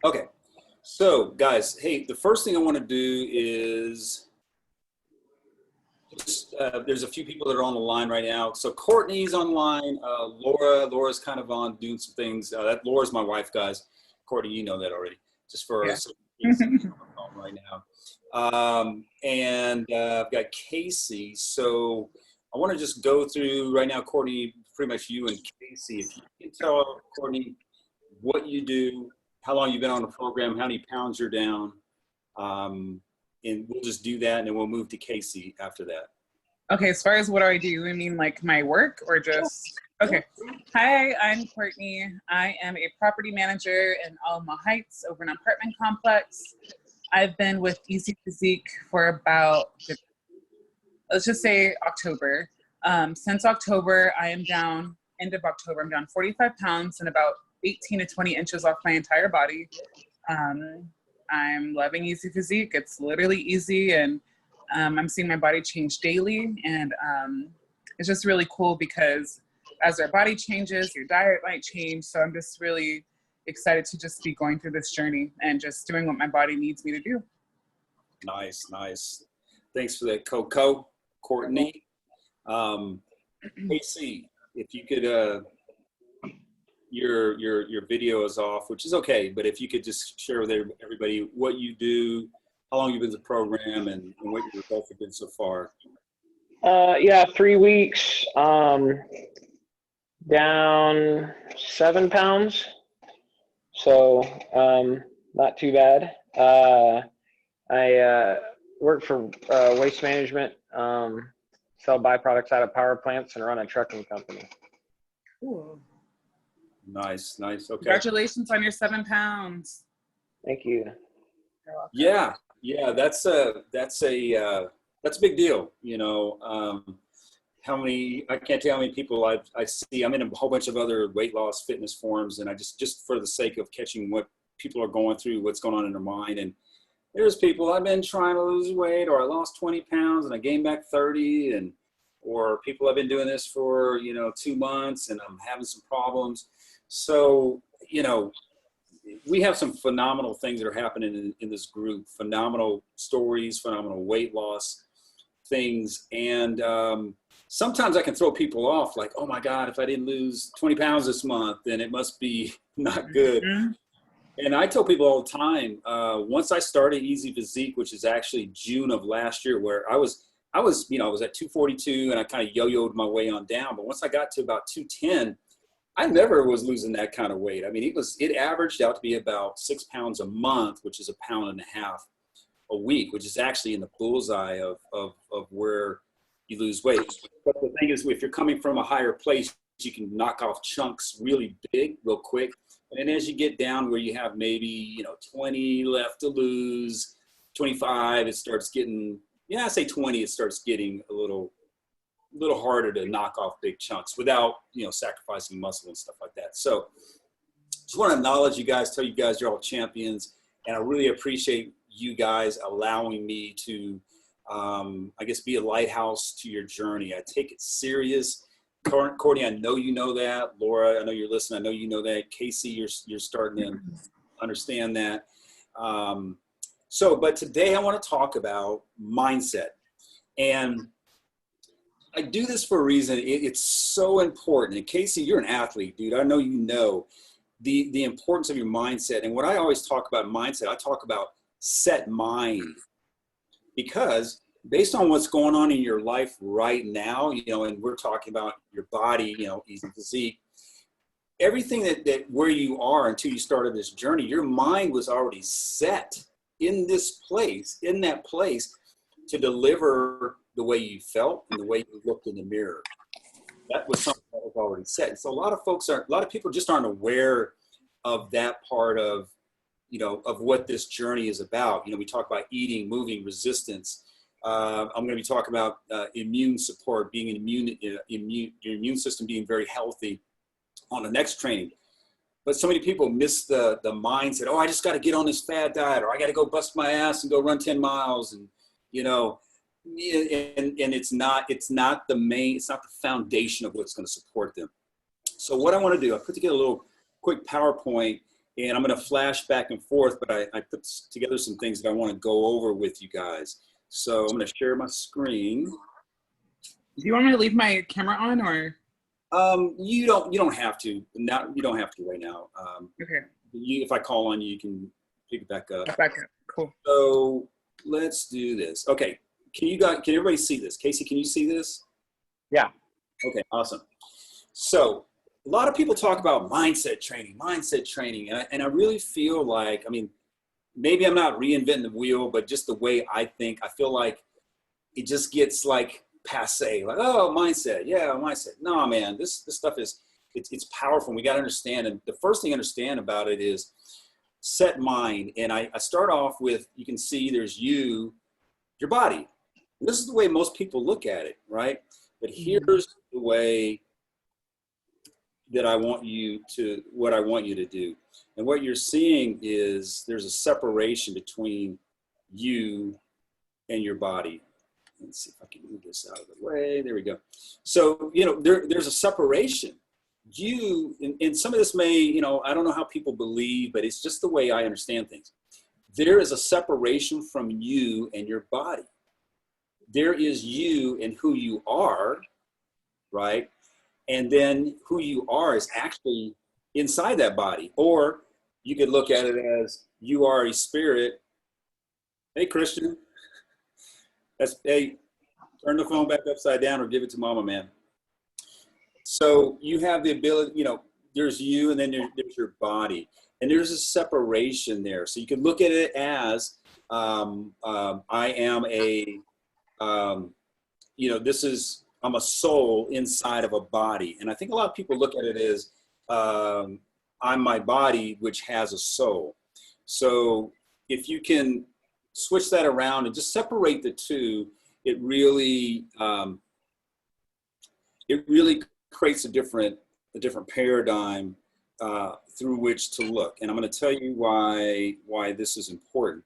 Okay, so guys, hey, the first thing I want to do is there's a few people that are on the line right now. So Courtney's online. Laura's kind of on doing some things. Laura's my wife, guys. Courtney, you know that already. Just for yeah. right now. I've got Casey. So I want to just go through right now, Courtney, pretty much you and Casey. If you can tell Courtney what you do, how long you've been on the program, how many pounds you're down, and we'll just do that, and then we'll move to Casey after that. Okay, as far as what do I do, I mean like my work or just, okay. Hi, I'm Courtney. I am a property manager in Alma Heights over an apartment complex. I've been with EzPhysique for about, let's just say October. Since October, I am down, end of October, I'm down 45 pounds and about 18 to 20 inches off my entire body. I'm loving EzPhysique. It's literally easy, and I'm seeing my body change daily, and it's just really cool because as our body changes, your diet might change. So I'm just really excited to just be going through this journey and just doing what my body needs me to do. Nice, nice. Thanks for that, Coco. Courtney. Casey, if you could, your video is off, which is okay, but if you could just share with everybody what you do, how long you've been in the program, and what your results have been so far. Yeah, 3 weeks, down 7 pounds. So, not too bad. I work for waste management, sell byproducts out of power plants, and run a trucking company. Cool. Nice, nice. Okay. Congratulations on your 7 pounds. Thank you. Yeah, that's a big deal. You know, I can't tell how many people I see. I'm in a whole bunch of other weight loss fitness forums, and I just for the sake of catching what people are going through, what's going on in their mind. And there's people, I've been trying to lose weight, or I lost 20 pounds and I gained back 30, or people have been doing this for, 2 months and I'm having some problems. So, we have some phenomenal things that are happening in this group, phenomenal stories, phenomenal weight loss things. And sometimes I can throw people off like, oh my God, if I didn't lose 20 pounds this month, then it must be not good. Mm-hmm. And I tell people all the time, once I started EzPhysique, which is actually June of last year, where I was at 242 and I kind of yo-yoed my way on down. But once I got to about 210, I never was losing that kind of weight. I mean, it averaged out to be about 6 pounds a month, which is 1.5 pounds a week, which is actually in the bullseye of where you lose weight. But the thing is, if you're coming from a higher place, you can knock off chunks really big, real quick. And as you get down where you have maybe, 20 left to lose, 25, it starts getting, I say 20, it starts getting a little harder to knock off big chunks without, sacrificing muscle and stuff like that. So just want to acknowledge you guys, tell you guys you're all champions. And I really appreciate you guys allowing me to, be a lighthouse to your journey. I take it serious. Courtney, I know you know that. Laura, I know you're listening. I know you know that. Casey, you're starting to understand that. But today I want to talk about mindset. And I do this for a reason. It's so important. And Casey, you're an athlete, dude. I know you know the importance of your mindset. And what I always talk about mindset, I talk about set mind. Because based on what's going on in your life right now, and we're talking about your body, EzPhysique, everything that where you are until you started this journey, your mind was already set in that place to deliver the way you felt and the way you looked in the mirror. That was something that was already set. So a lot of people just aren't aware of that part of, of what this journey is about. We talk about eating, moving, resistance. I'm going to be talking about immune support, being your immune system being very healthy on the next training. But so many people miss the mindset. Oh, I just got to get on this fad diet, or I got to go bust my ass and go run 10 miles. And, and it's not the foundation of what's going to support them. So what I want to do, I put together a little quick PowerPoint, and I'm going to flash back and forth, but I put together some things that I want to go over with you guys. So I'm going to share my screen. Do you want me to leave my camera on, or? You don't have to. You don't have to right now. Okay. If I call on you, you can pick it back up. Back up. Cool. So let's do this. Okay. Can everybody see this? Casey, can you see this? Yeah. Okay, awesome. So a lot of people talk about mindset training, and I really feel like, I mean, maybe I'm not reinventing the wheel, but just the way I think, I feel like it just gets like passe, like, oh, mindset. Yeah, mindset. No, man, this stuff is, it's powerful. We got to understand. And the first thing to understand about it is set mind. And I start off with, you can see there's your body. And this is the way most people look at it, right? But here's the way that I want you to do. And what you're seeing is there's a separation between you and your body. Let's see if I can move this out of the way. There we go. So, there's a separation. And some of this may, I don't know how people believe, but it's just the way I understand things. There is a separation from you and your body. There is you and who you are, right? And then who you are is actually inside that body. Or you could look at it as you are a spirit. Hey, Christian. Hey, turn the phone back upside down or give it to mama, man. So you have the ability, there's you and then there's your body. And there's a separation there. So you can look at it as I am I'm a soul inside of a body. And I think a lot of people look at it as I'm my body, which has a soul. So if you can switch that around and just separate the two, it really creates a different paradigm through which to look. And I'm going to tell you why this is important.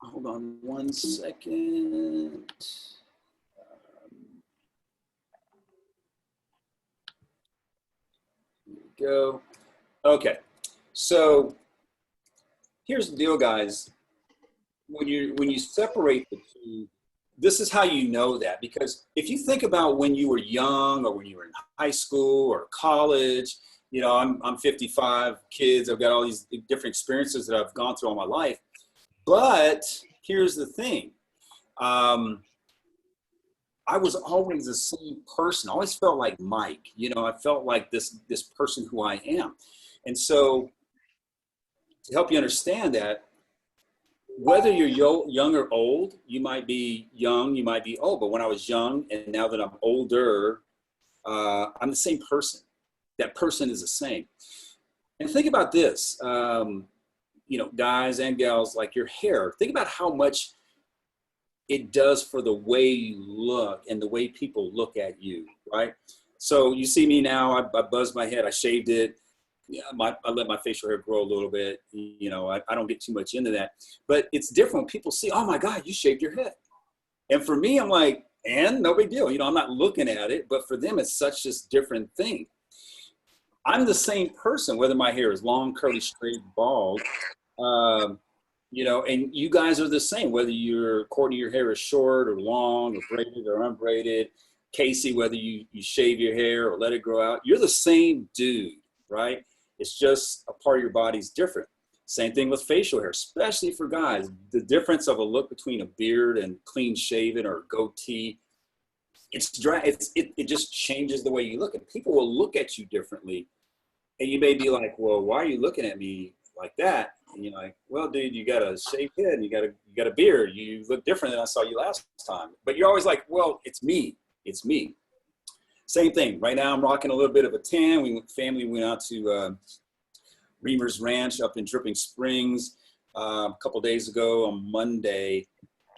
Hold on one second. Here we go. Okay, so here's the deal, guys. When you separate the two, this is how you know that. Because if you think about when you were young or when you were in high school or college, I'm 55, kids, I've got all these different experiences that I've gone through all my life. But here's the thing. I was always the same person. I always felt like Mike. I felt like this person who I am. And so to help you understand that, whether you're young or old, you might be young, you might be old. But when I was young and now that I'm older, I'm the same person. That person is the same. And think about this. Guys and gals, like your hair, think about how much it does for the way you look and the way people look at you, right? So you see me now, I buzzed my head, I shaved it. Yeah, I let my facial hair grow a little bit. I don't get too much into that. But it's different when people see, oh my God, you shaved your head. And for me, I'm like, and no big deal. I'm not looking at it, but for them, it's such this different thing. I'm the same person, whether my hair is long, curly, straight, bald. And you guys are the same, whether Courtney, your hair is short or long or braided or unbraided. Casey, whether you shave your hair or let it grow out, you're the same dude, right? It's just a part of your body's different. Same thing with facial hair, especially for guys. The difference of a look between a beard and clean shaven or goatee, it just changes the way you look. And people will look at you differently. And you may be like, well, why are you looking at me like that? And you're like, well, dude, you got a shaved head and you got a beard. You look different than I saw you last time. But you're always like, well, it's me. It's me. Same thing. Right now, I'm rocking a little bit of a tan. Family went out to Reamer's Ranch up in Dripping Springs a couple days ago on Monday.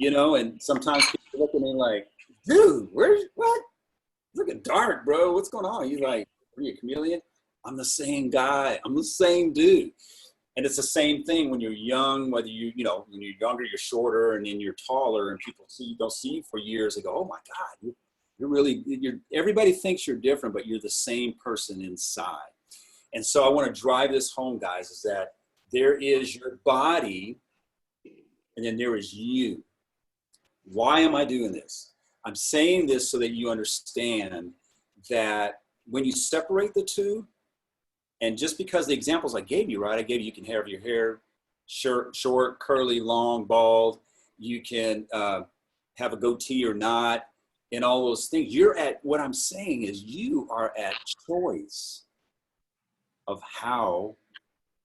And sometimes people look at me like, dude, what? Looking dark, bro. What's going on? He's like, are you a chameleon? I'm the same guy. I'm the same dude. And it's the same thing when you're young, whether when you're younger, you're shorter, and then you're taller, and people don't see you for years. They go, oh my God, Everybody thinks you're different, but you're the same person inside. And so I want to drive this home, guys, is that there is your body and then there is you. Why am I doing this? I'm saying this so that you understand that when you separate the two, and just because the examples I gave you, right? I gave you, you can have your hair short, curly, long, bald. You can have a goatee or not, and all those things. What I'm saying is you are at choice of how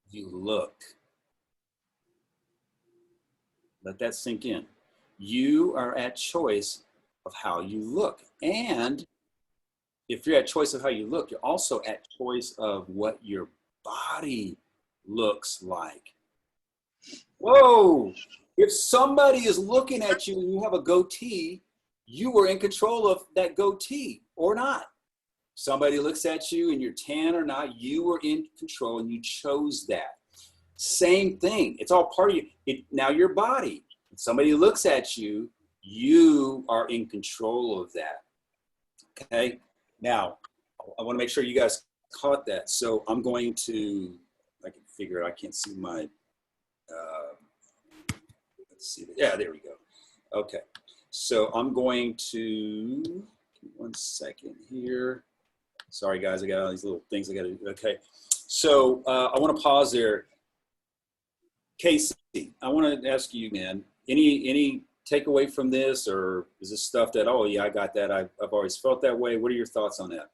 you look. Let that sink in. You are at choice of how you look. And if you're at choice of how you look, you're also at choice of what your body looks like. Whoa! If somebody is looking at you and you have a goatee, you were in control of that goatee or not. Somebody looks at you and you're tan or not, you were in control and you chose that. Same thing. It's all part of you. Now your body. If somebody looks at you, you are in control of that. Okay? Now, I want to make sure you guys caught that. So I'm going to, I can figure it out. I can't see my, let's see. Yeah, there we go. Okay. So I'm going to, give me 1 second here. Sorry, guys. I got all these little things I got to do. Okay. So I want to pause there. Casey, I want to ask you, man, any takeaway from this, or is this stuff that, oh yeah, I got that. I've always felt that way. What are your thoughts on that?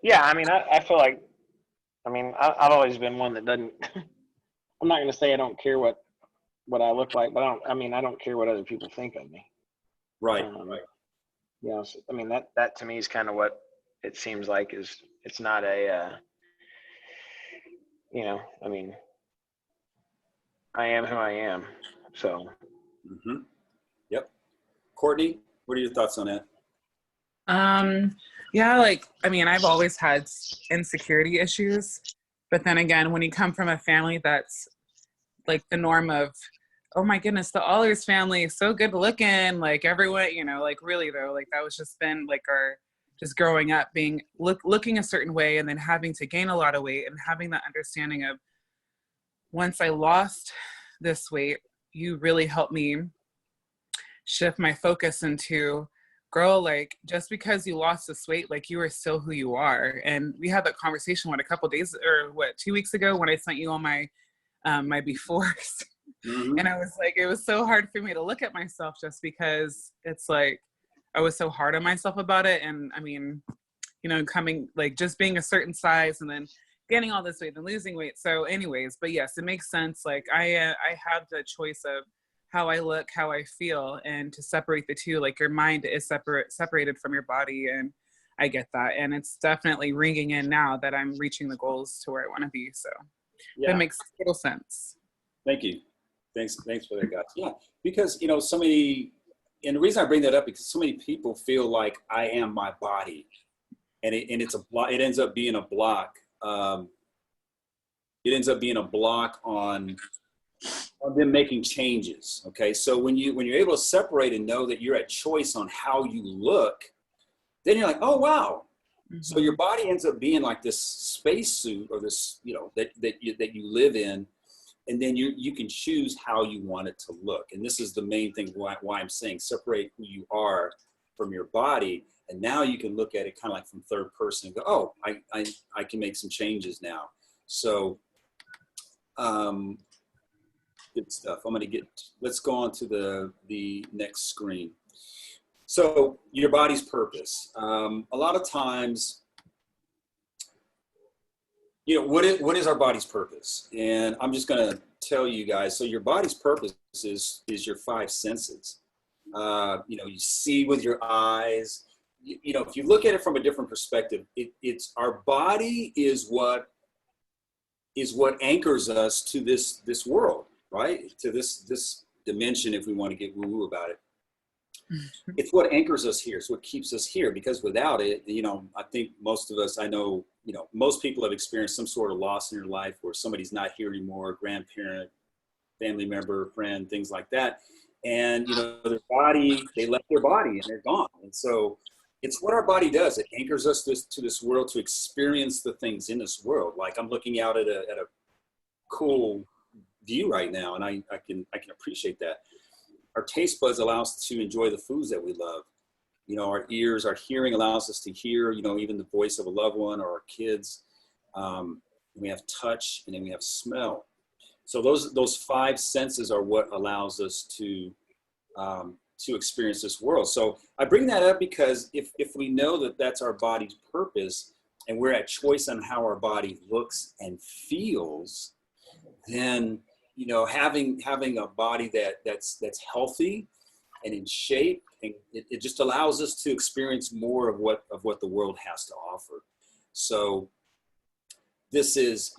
Yeah, I mean, I feel like, I mean, I've always been one that doesn't, I'm not going to say I don't care what I look like, but I don't care what other people think of me. Right. Right. You know, so, I mean, that to me is kind of what it seems like is, it's not a, you know, I mean, I am who I am. So. Mm-hmm. Yep. Courtney, what are your thoughts on that? Yeah, like, I mean, I've always had insecurity issues, but then again, when you come from a family that's like the norm of, oh my goodness, the Ahlers family is so good looking, like everyone, you know, like really though, like that was just been like our, just growing up being looking a certain way and then having to gain a lot of weight and having that understanding of, once I lost this weight, you really helped me shift my focus into, girl, like just because you lost this weight, like you are still who you are. And we had that conversation, a couple days or 2 weeks ago when I sent you all my my befores. Mm-hmm. And I was like, it was so hard for me to look at myself just because it's like I was so hard on myself about it. And I mean, you know, coming like just being a certain size and then gaining all this weight and losing weight. So anyways, but yes, it makes sense. Like I have the choice of how I look, how I feel, and to separate the two. Like your mind is separated from your body, and I get that. And it's definitely ringing in now that I'm reaching the goals to where I want to be. So yeah. That makes total sense. Thank you. Thanks for that, guys. Yeah, because, you know, so many, and the reason I bring that up is because so many people feel like I am my body, and it ends up being a block. It ends up being a block on them making changes. Okay, so when you're able to separate and know that you're at choice on how you look, then you're like, oh wow. Mm-hmm. So your body ends up being like this spacesuit, or this, you know, that you live in, and then you can choose how you want it to look. And this is the main thing why I'm saying separate who you are from your body, and now you can look at it kind of like from third person and go, oh, I can make some changes now. So good stuff. Let's go on to the next screen. So your body's purpose. A lot of times, you know, what is our body's purpose? And I'm just going to tell you guys. So your body's purpose is your 5 senses. You know, you see with your eyes. You know, if you look at it from a different perspective, it's our body is what anchors us to this world, right? To this dimension, if we want to get woo-woo about it. It's what anchors us here. It's what keeps us here, because without it, you know, I think most of us, I know, you know, most people have experienced some sort of loss in your life where somebody's not here anymore, grandparent, family member, friend, things like that. and their body, they left their body and they're gone. And so it's what our body does. It anchors us to this world to experience the things in this world. Like I'm looking out at a cool view right now, and I can appreciate that. Our taste buds allow us to enjoy the foods that we love. Our ears, our hearing allows us to hear, even the voice of a loved one or our kids. We have touch, and then we have smell. So those five senses are what allows us to experience this world. So I bring that up because if we know that that's our body's purpose, and we're at choice on how our body looks and feels, then having a body that's healthy and in shape, and it just allows us to experience more of what the world has to offer. So this is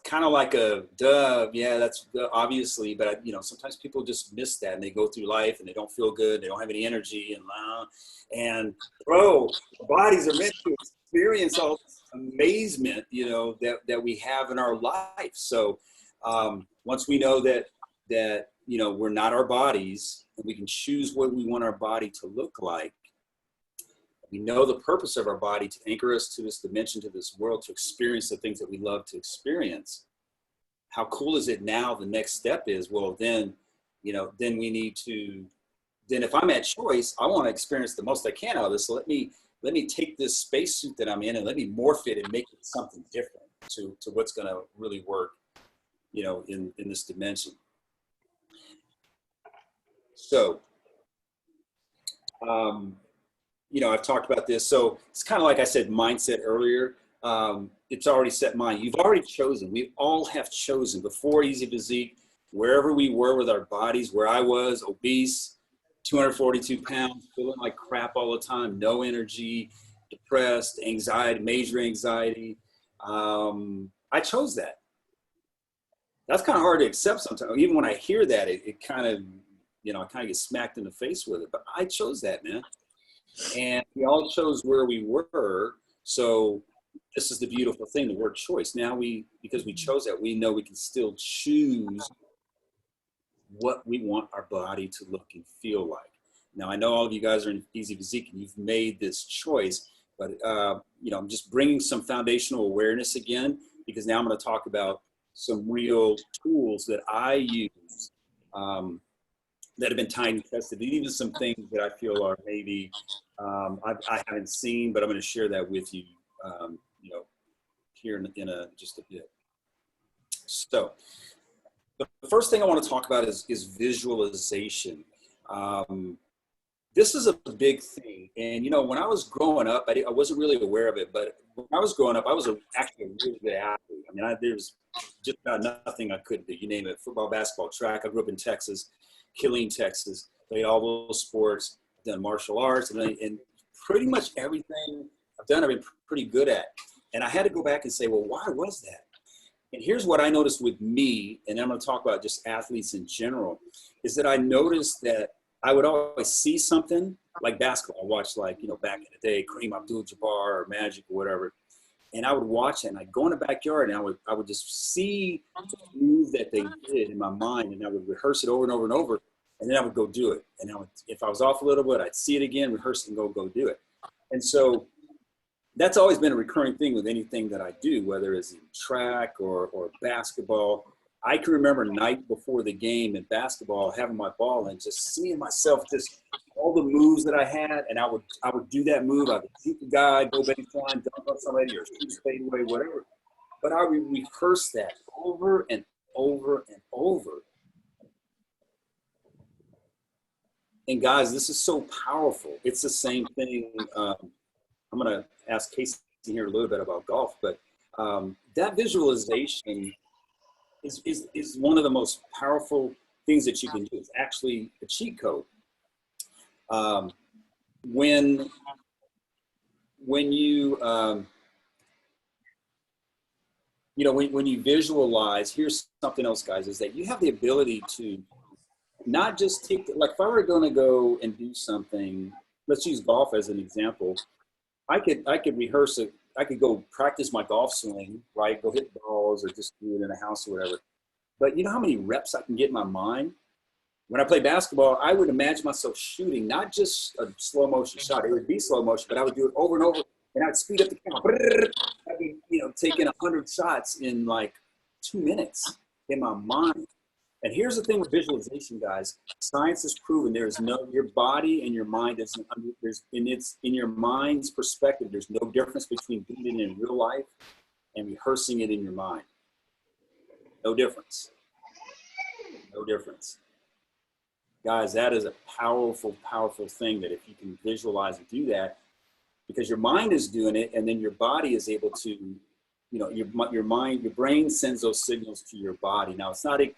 kind of like a duh, yeah, that's obviously, but sometimes people just miss that, and they go through life and they don't feel good, they don't have any energy, and bro, our bodies are meant to experience all this amazement that we have in our life. So once we know that we're not our bodies, and we can choose what we want our body to look like, we know the purpose of our body to anchor us to this dimension, to this world, to experience the things that we love to experience. How cool is it now? The next step is, well, then we need to, then if I'm at choice, I want to experience the most I can out of this. So let me take this spacesuit that I'm in and let me morph it and make it something different to what's going to really work, in this dimension. So, I've talked about this. So it's kind of like I said, mindset earlier. It's already set mind. You've already chosen. We all have chosen before EzPhysique, wherever we were with our bodies, where I was obese, 242 pounds, feeling like crap all the time, no energy, depressed, anxiety, major anxiety. I chose that. That's kind of hard to accept sometimes. Even when I hear that, it kind of, I kind of get smacked in the face with it. But I chose that, man. And we all chose where we were. So this is the beautiful thing, the word choice. Now because we chose that, we know we can still choose what we want our body to look and feel like. Now, I know all of you guys are in EzPhysique and you've made this choice, but I'm just bringing some foundational awareness again, because now I'm going to talk about some real tools that I use that have been time tested, even some things that I feel are maybe I haven't seen, but I'm going to share that with you, here in just a bit. So the first thing I want to talk about is visualization. This is a big thing. And, when I was growing up, I wasn't really aware of it, but when I was growing up, I was actually a really good athlete. I mean, there's just about nothing I couldn't do. You name it, football, basketball, track. I grew up in Texas, Killeen, Texas, played all those sports, done martial arts, and pretty much everything I've done, I've been pretty good at. And I had to go back and say, well, why was that? And here's what I noticed with me, and I'm going to talk about just athletes in general, is that I noticed that I would always see something like basketball. I watched back in the day, Kareem Abdul-Jabbar or Magic or whatever. And I would watch it, and I'd go in the backyard, and I would just see the move that they did in my mind, and I would rehearse it over and over and over, and then I would go do it. And if I was off a little bit, I'd see it again, rehearse it, and go do it. And so that's always been a recurring thing with anything that I do, whether it's in track or basketball. I can remember night before the game in basketball, having my ball and just seeing myself, just all the moves that I had, and I would do that move. I would shoot the guy, go baseline, dunk on somebody, or shoot fade away, whatever. But I would rehearse that over and over and over. And guys, this is so powerful. It's the same thing. I'm going to ask Casey here a little bit about golf, but that visualization is one of the most powerful things that you can do. It's actually a cheat code. When you when you visualize, here's something else, guys, is that you have the ability to not just take, like if I were going to go and do something, let's use golf as an example. I could rehearse it. I could go practice my golf swing, right? Go hit balls or just do it in a house or whatever. But you know how many reps I can get in my mind when I play basketball, I would imagine myself shooting, not just a slow motion shot. It would be slow motion, but I would do it over and over, and I'd speed up the count. I'd be, taking 100 shots in like 2 minutes in my mind. And here's the thing with visualization, guys. Science has proven your body and your mind in your mind's perspective, there's no difference between doing it in real life and rehearsing it in your mind. No difference. No difference. Guys, that is a powerful, powerful thing, that if you can visualize and do that, because your mind is doing it, and then your body is able to, your brain sends those signals to your body. Now, it's not a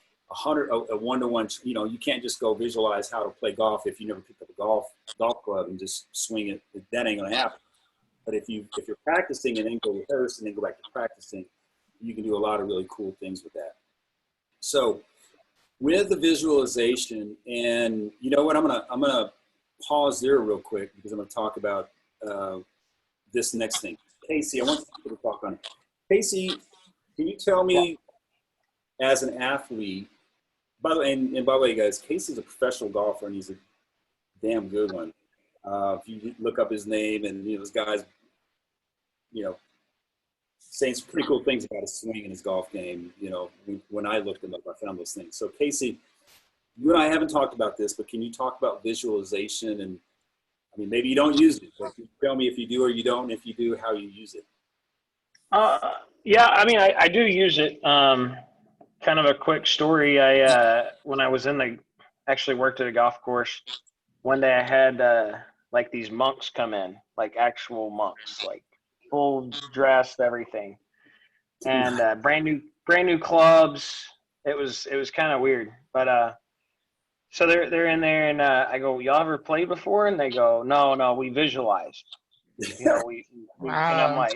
one-to-one, you can't just go visualize how to play golf if you never picked up a golf club and just swing it. That ain't gonna happen. But if you're practicing and then go rehearse and then go back to practicing, you can do a lot of really cool things with that. So with the visualization, and you know what, I'm gonna pause there real quick, because I'm gonna talk about this next thing. Casey, I want you to talk on it. Casey, can you tell me, as an athlete, by the way, guys, Casey's a professional golfer, and he's a damn good one. If you look up his name, and this guy's, saying some pretty cool things about his swing and his golf game. When I looked him up, I found those things. So Casey, you and I haven't talked about this, but can you talk about visualization? And I mean, maybe you don't use it, but can you tell me if you do or you don't, and if you do, how you use it? Yeah, I mean, I do use it. Kind of a quick story. When I was actually worked at a golf course, one day I had like these monks come in, like actual monks, like full dressed, everything, and brand new clubs. It was kind of weird, but so they're in there, and I go, y'all ever played before? And they go, no, we visualized. We Wow.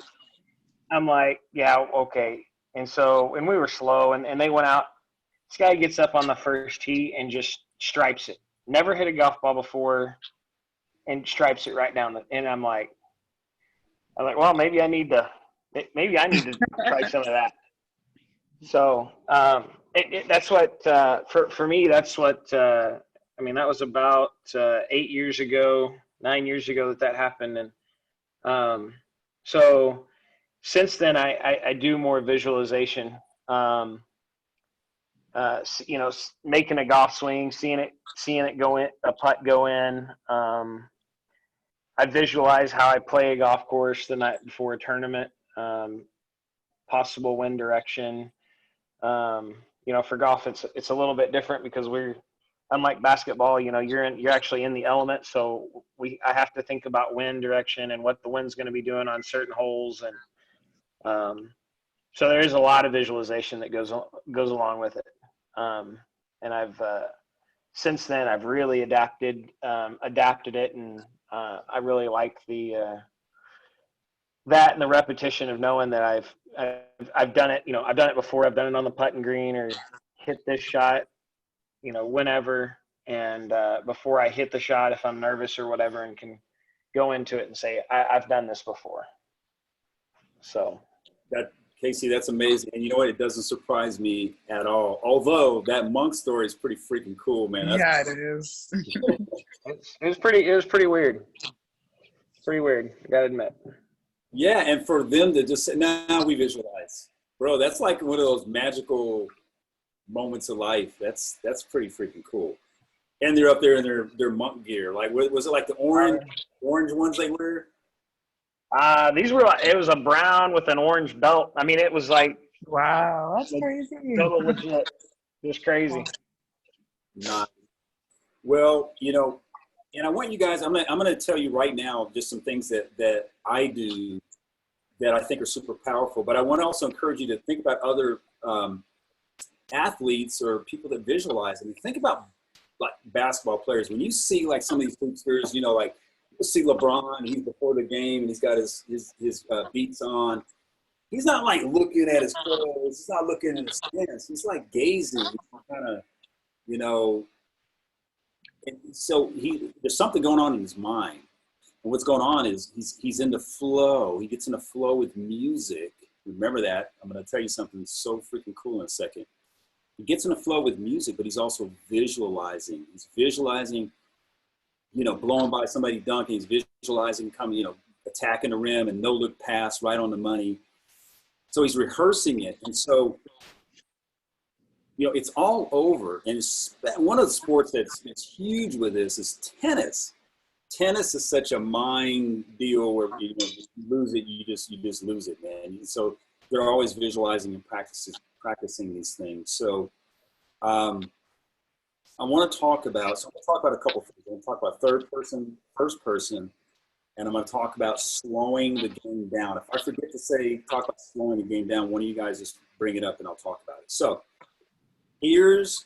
And I'm like, yeah, okay. And we were slow, and they went out. This guy gets up on the first tee and just stripes it. Never hit a golf ball before, and stripes it right down. And I'm like, well, maybe I need to try some of that. So that's what, for me, that's what, that was about 8 years ago, 9 years ago that happened. And so since then, I do more visualization, making a golf swing, seeing it go in, a putt go in. I visualize how I play a golf course the night before a tournament, possible wind direction. For golf, it's a little bit different, because unlike basketball, you're actually in the element. So I have to think about wind direction and what the wind's going to be doing on certain holes. And so there is a lot of visualization that goes along with it. And I've, since then, I've really adapted it. And I really like that and the repetition of knowing that I've done it. I've done it before. I've done it on the putting green, or hit this shot, whenever. And before I hit the shot, if I'm nervous or whatever, and can go into it and say, I've done this before. So Casey, that's amazing. And you know what? It doesn't surprise me at all. Although that monk story is pretty freaking cool, man. Yeah, it is. It was pretty weird. Pretty weird, I gotta admit. Yeah, and for them to just say, now we visualize. Bro, that's like one of those magical moments of life. That's pretty freaking cool. And they're up there in their monk gear. Like, was it like the orange ones they wear? It was a brown with an orange belt. I mean, it was like, wow, that's crazy. Total legit. It was crazy. Not well, and I want you guys, I'm gonna tell you right now just some things that I do that I think are super powerful. But I want to also encourage you to think about other athletes or people that visualize. I mean, think about like basketball players. When you see like some of these hoopsters, like you see LeBron, he's before the game and he's got his beats on. He's not like looking at his clothes. He's not looking at his stance. He's like gazing, kind of, And so there's something going on in his mind. And what's going on is he's in the flow. He gets in the flow with music. Remember that. I'm going to tell you something so freaking cool in a second. he gets in a flow with music, but he's also visualizing. He's visualizing, you know, blowing by somebody dunking. He's visualizing coming, you know, attacking the rim and no look pass right on the money. So he's rehearsing it. And so, you know, it's all over. And it's one of the sports that's huge with this is tennis. Tennis is such a mind deal where, you know, you lose it, you just lose it, man. So they're always visualizing and practicing these things. So I want to talk about, I'm going to talk about a couple things. I'm going to talk about third person, first person, and I'm going to talk about slowing the game down. If I forget to talk about slowing the game down, one of you guys just bring it up and I'll talk about it. So here's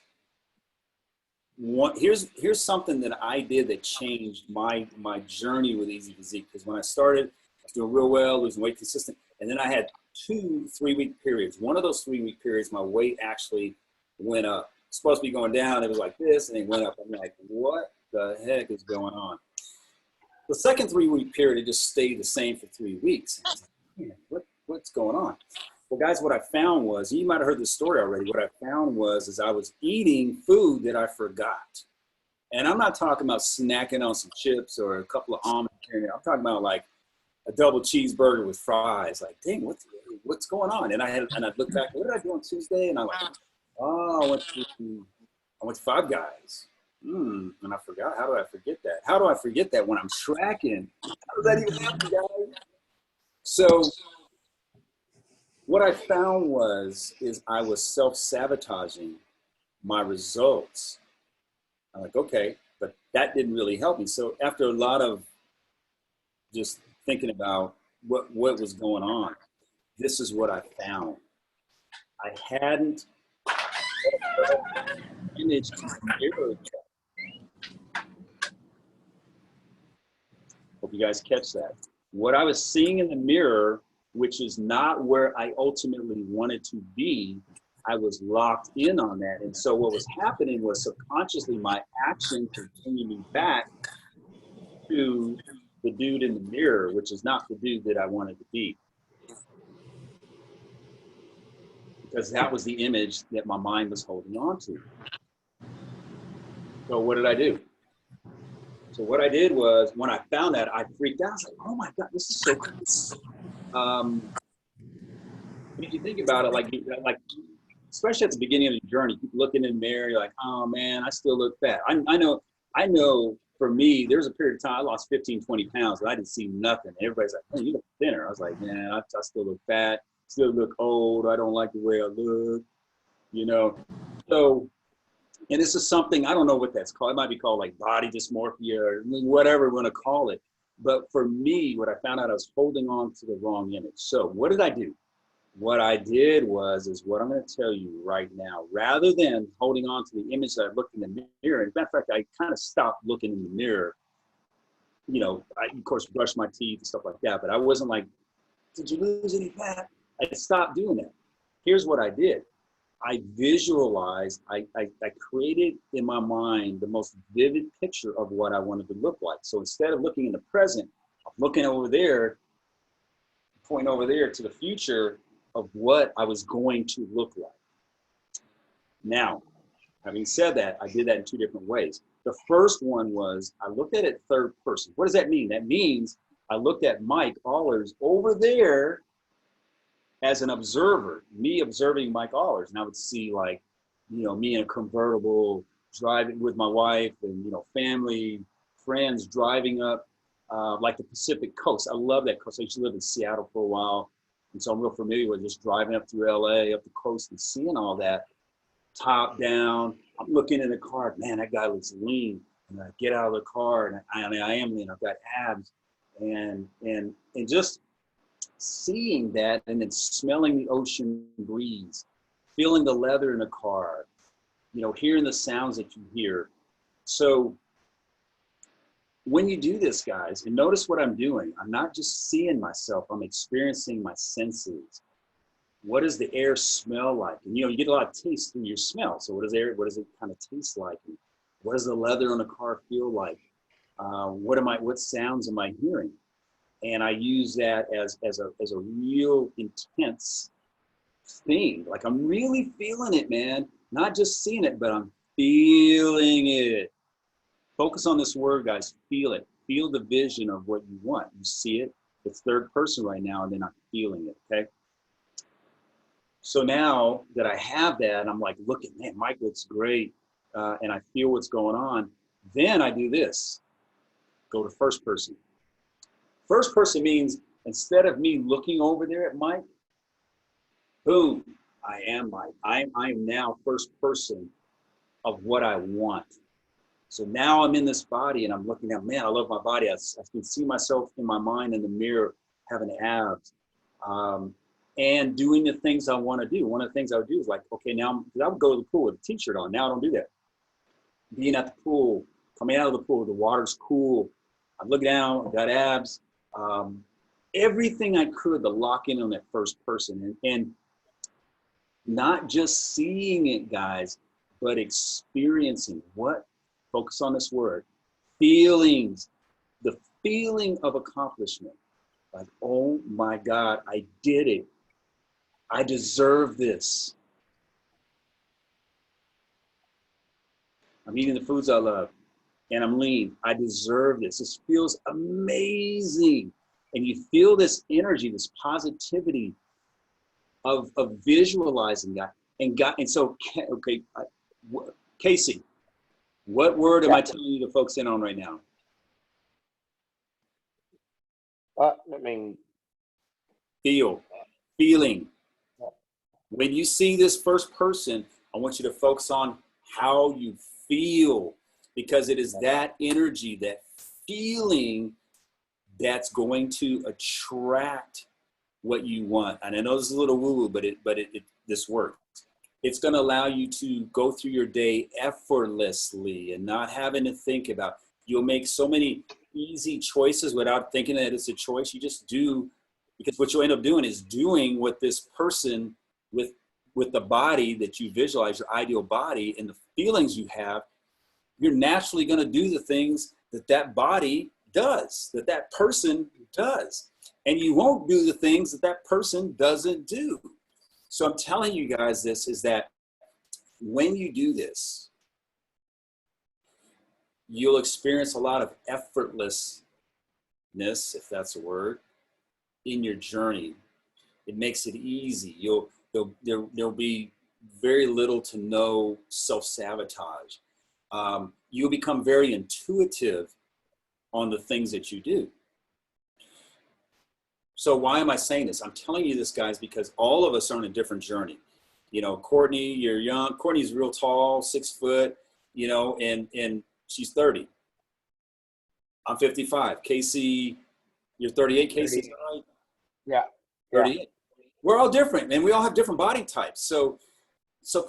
something that I did that changed my journey with EzPhysique. Because when I started, I was doing real well, losing weight consistent. And then I had 2 3-week periods. One of those 3-week periods, my weight actually went up. It's supposed to be going down. It was like this, and it went up. I'm like, what the heck is going on? The second 3-week period, it just stayed the same for 3 weeks. And I was like, man, what's going on? Well, guys, what I found was, you might have heard this story already. What I found was I was eating food that I forgot. And I'm not talking about snacking on some chips or a couple of almonds. I'm talking about like a double cheeseburger with fries. Like, dang, what's going on? And I looked back, what did I do on Tuesday? And I'm like, oh, I went to Five Guys. And I forgot. How do I forget that? How do I forget that when I'm tracking? How does that even happen, guys? So what I found is I was self-sabotaging my results. I'm like, okay, but that didn't really help me. So after a lot of just thinking about what was going on, this is what I found. I hadn't managed to mirror. Hope you guys catch that. What I was seeing in the mirror, which is not where I ultimately wanted to be, I was locked in on that. And so what was happening was subconsciously my action continued me back to the dude in the mirror, which is not the dude that I wanted to be. Because that was the image that my mind was holding on to. So what did I do? So what I did was, when I found that, I freaked out. I was like, oh my God, this is so cool. If you think about it, like especially at the beginning of the journey, keep looking in the mirror, you're like, oh man, I still look fat. I know for me, there's a period of time I lost 15, 20 pounds, but I didn't see nothing. Everybody's like, hey, you look thinner. I was like, man, I still look fat, still look old. I don't like the way I look, you know? So, and this is something, I don't know what that's called. It might be called like body dysmorphia or whatever we want to call it. But for me, what I found out, I was holding on to the wrong image. So what did I do? What I did is what I'm going to tell you right now. Rather than holding on to the image that I looked in the mirror, in fact, I kind of stopped looking in the mirror. You know, I, of course, brushed my teeth and stuff like that, but I wasn't like, did you lose any fat? I stopped doing that. Here's what I did. I visualized, I created in my mind the most vivid picture of what I wanted to look like. So instead of looking in the present, I'm looking over there, pointing over there to the future of what I was going to look like. Now, having said that, I did that in 2 different ways. The first one was I looked at it third person. What does that mean? That means I looked at Mike Ahlers over there as an observer, me observing Mike Ahlers. And I would see, like, you know, me in a convertible driving with my wife and, you know, family, friends driving up like the Pacific Coast. I love that coast. I used to live in Seattle for a while. And so I'm real familiar with just driving up through LA, up the coast and seeing all that top down. I'm looking in the car, man, that guy looks lean. And I get out of the car and I am lean, I've got abs. And just seeing that and then smelling the ocean breeze, feeling the leather in the car, you know, hearing the sounds that you hear. So when you do this, guys, and notice what I'm doing, I'm not just seeing myself, I'm experiencing my senses. What does the air smell like? And, you know, you get a lot of taste through your smell. So what does it kind of taste like? And what does the leather on the car feel like? What sounds am I hearing? And I use that as a real intense thing. Like, I'm really feeling it, man. Not just seeing it, but I'm feeling it. Focus on this word, guys. Feel it. Feel the vision of what you want. You see it. It's third person right now, and then I'm feeling it, okay? So now that I have that, I'm like, look at, man, Mike looks great, and I feel what's going on. Then I do this. Go to first person. First person means instead of me looking over there at Mike, boom, I am Mike. I'm now first person of what I want. So now I'm in this body and I'm looking at, man, I love my body. I can see myself in my mind in the mirror having abs and doing the things I want to do. One of the things I would do is like, okay, now I would go to the pool with a t-shirt on. Now I don't do that. Being at the pool, coming out of the pool, the water's cool. I look down, I've got abs. Everything I could to lock in on that first person and not just seeing it, guys, but experiencing what? Focus on this word. Feelings. The feeling of accomplishment. Like, oh my God, I did it. I deserve this. I'm eating the foods I love and I'm lean. I deserve this. This feels amazing. And you feel this energy, this positivity of visualizing that. And so, okay, Casey, what word am I telling you to focus in on right now? I mean, feeling. When you see this first person, I want you to focus on how you feel, because it is that energy, that feeling that's going to attract what you want. And I know this is a little woo-woo, but this works. It's going to allow you to go through your day effortlessly and not having to think about. You'll make so many easy choices without thinking that it's a choice. You just do, because what you'll end up doing is doing what this person with the body that you visualize, your ideal body, and the feelings you have, you're naturally going to do the things that body does, that person does. And you won't do the things that person doesn't do. So I'm telling you guys this is that when you do this, you'll experience a lot of effortlessness, if that's a word, in your journey. It makes it easy. There'll be very little to no self-sabotage. You'll become very intuitive on the things that you do. So why am I saying this? I'm telling you this, guys, because all of us are on a different journey. You know, Courtney, you're young. Courtney's real tall, 6 foot, you know, and she's 30. I'm 55. Casey, you're 38. Casey, is that right? Yeah. 38. We're all different, and we all have different body types. So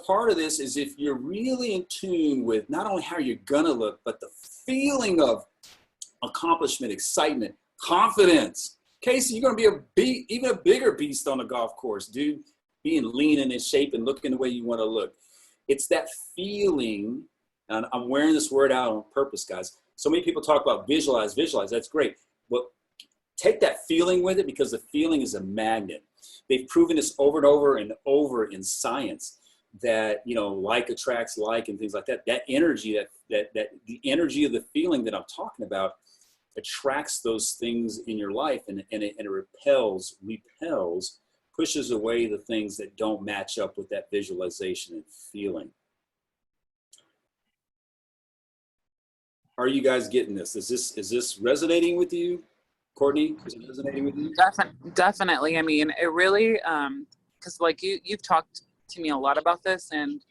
part of this is if you're really in tune with not only how you're gonna look, but the feeling of accomplishment, excitement, confidence. Casey, you're gonna be even a bigger beast on the golf course, dude. Being lean and in shape and looking the way you want to look. It's that feeling, and I'm wearing this word out on purpose, guys. So many people talk about visualize, that's great. But take that feeling with it, because the feeling is a magnet. They've proven this over and over and over in science that, you know, like attracts like and things like that. That energy, that the energy of the feeling that I'm talking about attracts those things in your life, and it repels, pushes away the things that don't match up with that visualization and feeling. Are you guys getting this? Is this resonating with you? Courtney, is it resonating with you? Definitely. I mean, it really, because like you've talked to me a lot about this, and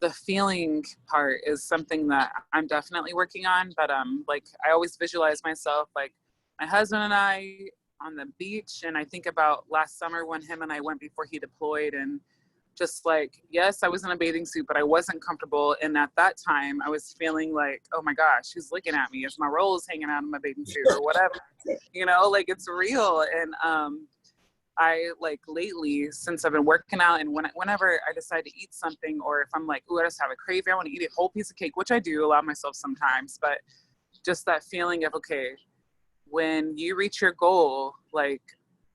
the feeling part is something that I'm definitely working on. But like I always visualize myself, like my husband and I on the beach, and I think about last summer when him and I went before he deployed, and just like, yes, I was in a bathing suit, but I wasn't comfortable. And at that time I was feeling like, oh my gosh, who's looking at me? Is my rolls hanging out of my bathing suit or whatever? You know, like it's real. And I like lately, since I've been working out, and whenever I decide to eat something, or if I'm like, ooh, I just have a craving, I want to eat a whole piece of cake, which I do allow myself sometimes, but just that feeling of, okay, when you reach your goal, like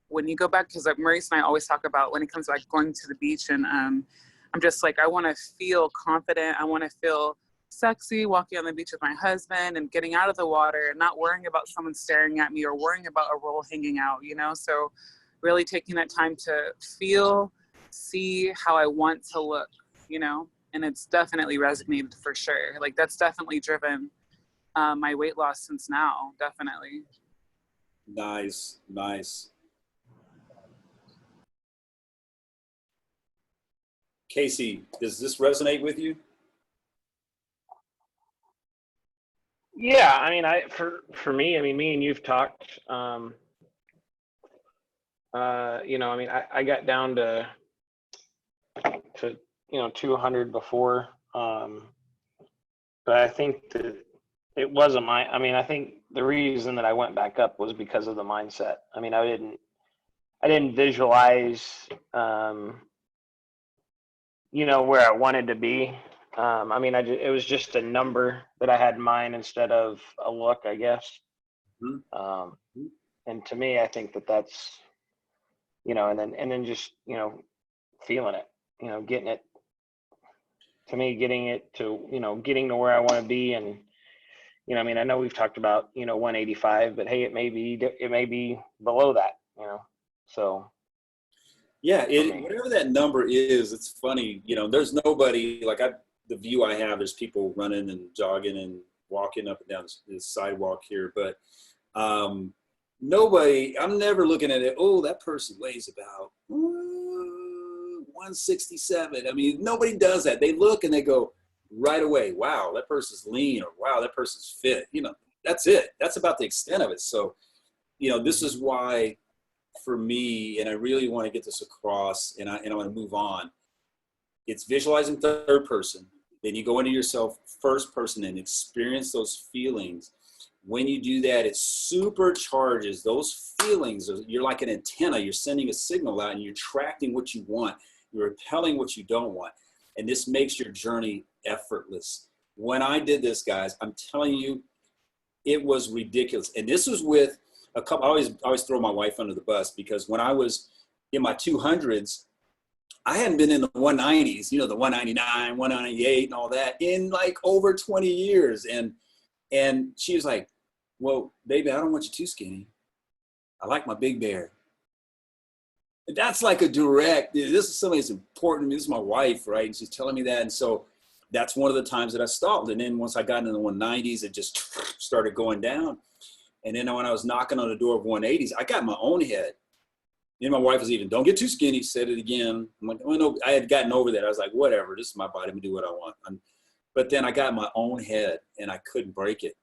when you go back, because like Maurice and I always talk about when it comes to like going to the beach, and I'm just like, I want to feel confident. I want to feel sexy walking on the beach with my husband and getting out of the water and not worrying about someone staring at me or worrying about a roll hanging out, you know? So really taking that time to feel, see how I want to look, you know? And it's definitely resonated for sure. Like that's definitely driven my weight loss since now, definitely. Nice, nice. Casey, does this resonate with you? Yeah, I mean, for me, I mean, me and you've talked. You know, I mean, I got down to 200 before, but I think that it wasn't my. I mean, I think the reason that I went back up was because of the mindset. I mean, I didn't visualize, you know, where I wanted to be. I mean, it was just a number that I had in mind instead of a look, I guess. Mm-hmm. And to me, I think that that's, you know, and then just, you know, feeling it, you know, getting it, to me, getting it to, you know, getting to where I want to be. And, you know, I mean, I know we've talked about, you know, 185, but hey, it may be below that, you know, so. Yeah, whatever that number is, it's funny, you know, there's nobody, like the view I have, there's people running and jogging and walking up and down this sidewalk here, but nobody, I'm never looking at it, oh, that person weighs about 167. I mean, nobody does that. They look and they go right away, wow, that person's lean, or wow, that person's fit. You know, that's it. That's about the extent of it. So, you know, this is why for me, and I really want to get this across, and I want to move on. It's visualizing third person. Then you go into yourself first person and experience those feelings. When you do that, it supercharges those feelings. You're like an antenna. You're sending a signal out and you're attracting what you want. You're repelling what you don't want. And this makes your journey effortless. When I did this, guys, I'm telling you, it was ridiculous. And this was with a couple, I always throw my wife under the bus, because when I was in my 200s, I hadn't been in the 190s, you know, the 199, 198 and all that in like over 20 years. And she was like, well, baby, I don't want you too skinny. I like my big bear. And that's like a direct, this is something that's important. This is my wife, right? And she's telling me that. And so that's one of the times that I stalled. And then once I got into the 190s, it just started going down. And then when I was knocking on the door of 180s, I got my own head. And my wife was even, don't get too skinny, said it again. I'm like, oh no, I had gotten over that. I was like, whatever, this is my body, I'm gonna do what I want. But then I got my own head and I couldn't break it.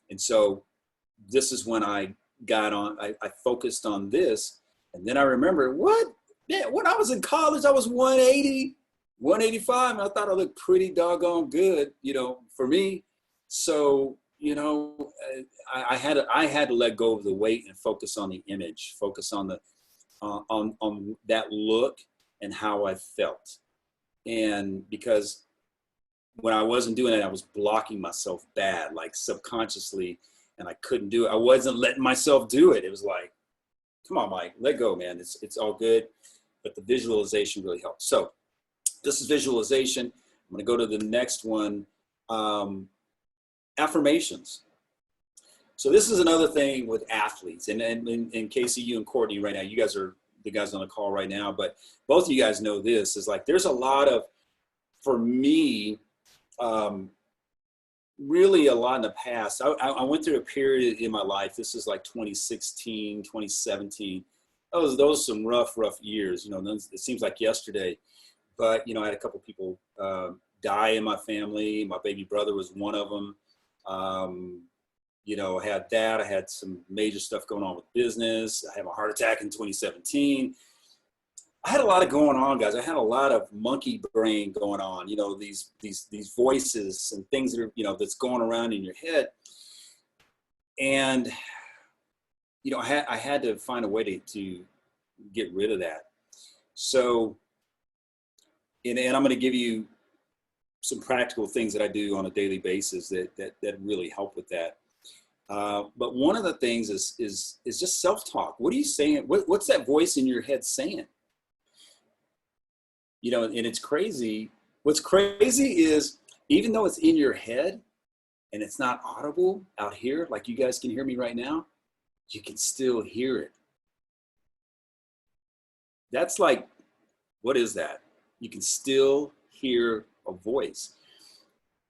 And so this is when I got on, I focused on this. And then I remember, what? Yeah, when I was in college, I was 180, 185, and I thought I looked pretty doggone good, you know, for me. So, you know, I had to let go of the weight and focus on the image, focus on the on that look and how I felt. And because when I wasn't doing it, I was blocking myself bad, like subconsciously, and I couldn't do it. I wasn't letting myself do it. It was like, come on, Mike, let go, man. It's all good. But the visualization really helped. So this is visualization. I'm going to go to the next one. Affirmations. So this is another thing with athletes, and Casey, you and Courtney right now, you guys are the guys on the call right now, but both of you guys know this, is like, there's a lot of, for me, really a lot in the past. I went through a period in my life, this is like 2016, 2017. Those some rough years, you know, it seems like yesterday, but, you know, I had a couple people die in my family. My baby brother was one of them. You know, I had that. I had some major stuff going on with business. I had a heart attack in 2017. I had a lot of going on, guys. I had a lot of monkey brain going on, you know, these voices and things that are, you know, that's going around in your head. And, you know, I had to find a way to get rid of that. So, and I'm going to give you some practical things that I do on a daily basis that really help with that. But one of the things is just self-talk. What are you saying? What's that voice in your head saying? You know, and it's crazy. What's crazy is even though it's in your head and it's not audible out here, like you guys can hear me right now, you can still hear it. That's like, what is that? You can still hear a voice.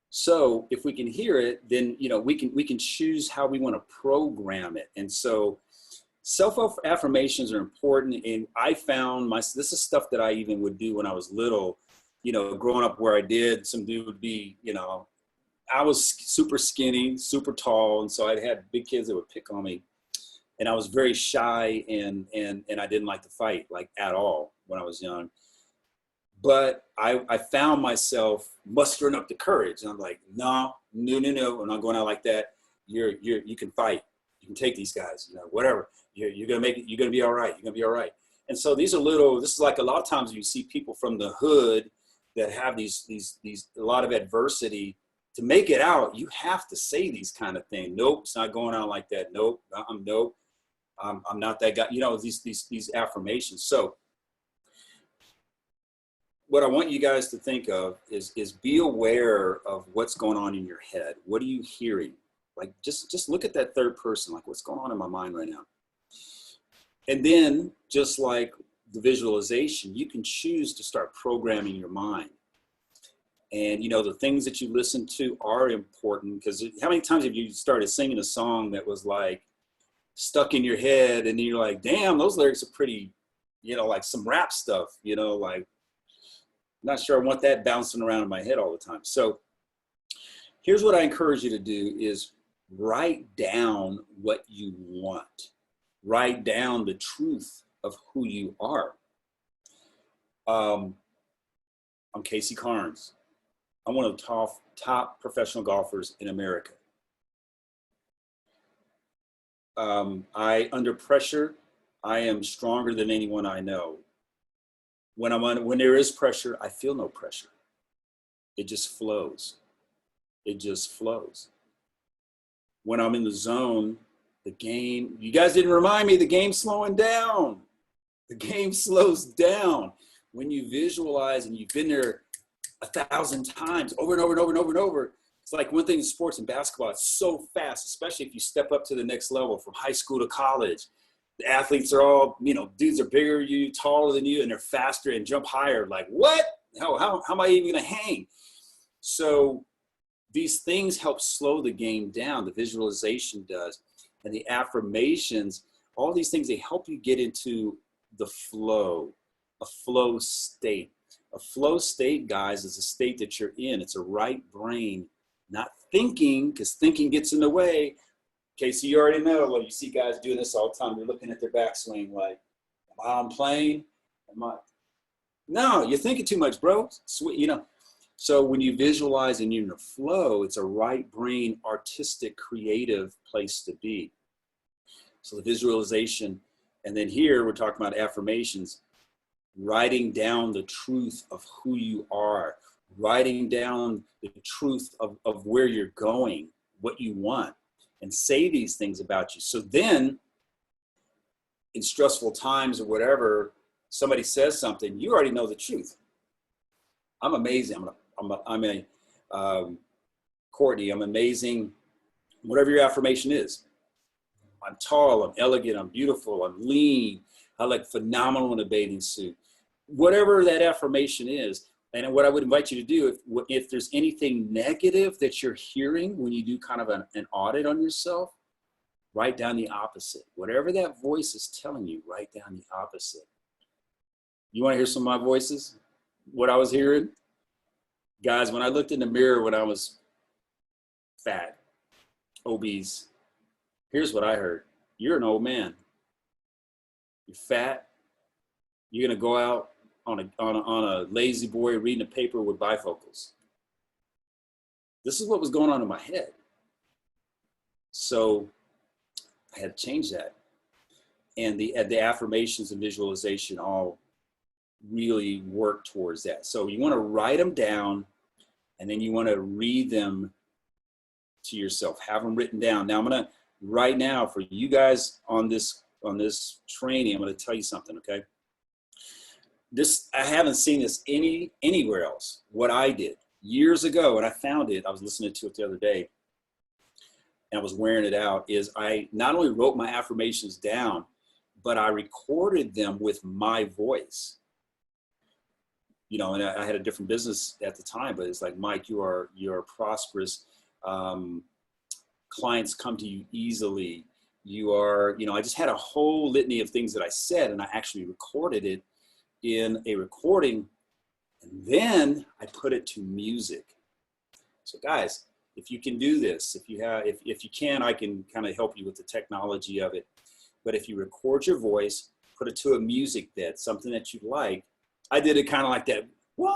So if we can hear it, then, you know, we can choose how we want to program it. And so self-affirmations are important. And I found this is stuff that I even would do when I was little, you know, growing up where I did. Some dude would be, you know, I was super skinny, super tall. And so I had big kids that would pick on me. And I was very shy and I didn't like to fight, like, at all when I was young. But I found myself mustering up the courage. And I'm like, no, I'm not going out like that. You can fight. You can take these guys, you know, whatever. You're going to make it. You're going to be all right. You're going to be all right. And so this is like a lot of times you see people from the hood that have these a lot of adversity. To make it out, you have to say these kind of things. Nope, it's not going out like that. Nope, I'm not that guy. You know, these affirmations. So what I want you guys to think of is be aware of what's going on in your head. What are you hearing? Like, just look at that third person, like, what's going on in my mind right now? And then, just like the visualization, you can choose to start programming your mind. And, you know, the things that you listen to are important, because how many times have you started singing a song that was like stuck in your head, and then you're like, damn, those lyrics are pretty, you know, like some rap stuff, you know, like, not sure I want that bouncing around in my head all the time. So here's what I encourage you to do is write down what you want. Write down the truth of who you are. I'm Casey Carnes. I'm one of the top professional golfers in America. Under pressure, I am stronger than anyone I know. When there is pressure, I feel no pressure. It just flows. It just flows. When I'm in the zone, the game, you guys didn't remind me, the game's slowing down. The game slows down. When you visualize and you've been there 1,000 times over and over and over and over and over, it's like one thing in sports and basketball, it's so fast, especially if you step up to the next level from high school to college. The athletes are all, you know, dudes are bigger than you, taller than you, and they're faster and jump higher. Like, what? How am I even going to hang? So these things help slow the game down. The visualization does. And the affirmations, all these things, they help you get into the flow, a flow state. A flow state, guys, is a state that you're in. It's a right brain, not thinking, because thinking gets in the way. Casey, you already know, well, you see guys doing this all the time. They're looking at their backswing like, am I playing? No, you're thinking too much, bro. You know. So when you visualize and you're in a flow, it's a right brain, artistic, creative place to be. So the visualization, and then here we're talking about affirmations, writing down the truth of who you are, writing down the truth of where you're going, what you want, and say these things about you. So then in stressful times or whatever, somebody says something, you already know the truth. I'm amazing. Courtney, I'm amazing. Whatever your affirmation is. I'm tall, I'm elegant, I'm beautiful, I'm lean, I look phenomenal in a bathing suit. Whatever that affirmation is, and what I would invite you to do, if there's anything negative that you're hearing when you do kind of an audit on yourself, write down the opposite. Whatever that voice is telling you, write down the opposite. You want to hear some of my voices? What I was hearing? Guys, when I looked in the mirror when I was fat, obese, here's what I heard. You're an old man. You're fat. You're going to go out on a lazy boy reading a paper with bifocals. This is what was going on in my head. So I had to change that. And the affirmations and visualization all really work towards that. So you want to write them down, and then you want to read them to yourself. Have them written down. Now I'm going to, right now, for you guys on this training, I'm going to tell you something, okay? I haven't seen this anywhere else. What I did years ago, and I found it, I was listening to it the other day, and I was wearing it out, is I not only wrote my affirmations down, but I recorded them with my voice. You know, and I had a different business at the time, but it's like, Mike, you're prosperous. Clients come to you easily. You are, you know, I just had a whole litany of things that I said, and I actually recorded it in a recording, and then I put it to music. So guys, if you can do this, if you can, I can kind of help you with the technology of it. But if you record your voice, put it to a music bed, something that you like. I did it kind of like that. Wah!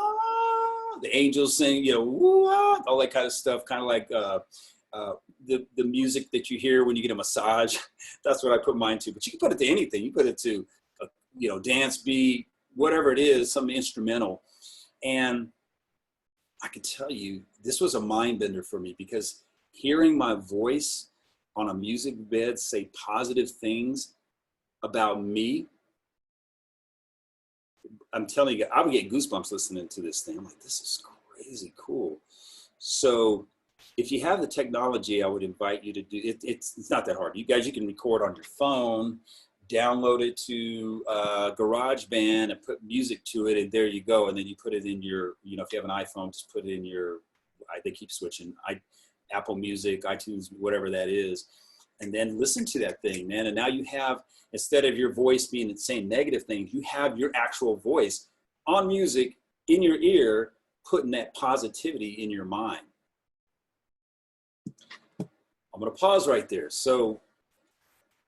The angels sing, you know, wah! All that kind of stuff, kind of like the music that you hear when you get a massage. That's what I put mine to. But you can put it to anything. You put it to, you know, dance beat, whatever it is, some instrumental. And I can tell you, this was a mind bender for me, because hearing my voice on a music bed say positive things about me, I'm telling you, I would get goosebumps listening to this thing. I'm like, this is crazy cool. So if you have the technology, I would invite you to do it. It's not that hard. You guys, you can record on your phone, download it to GarageBand and put music to it, and there you go. And then you put it in your, you know, if you have an iPhone, just put it in your, they keep switching, Apple Music, iTunes, whatever that is. And then listen to that thing, man. And now you have, instead of your voice being saying negative things, you have your actual voice on music in your ear, putting that positivity in your mind. I'm going to pause right there. So,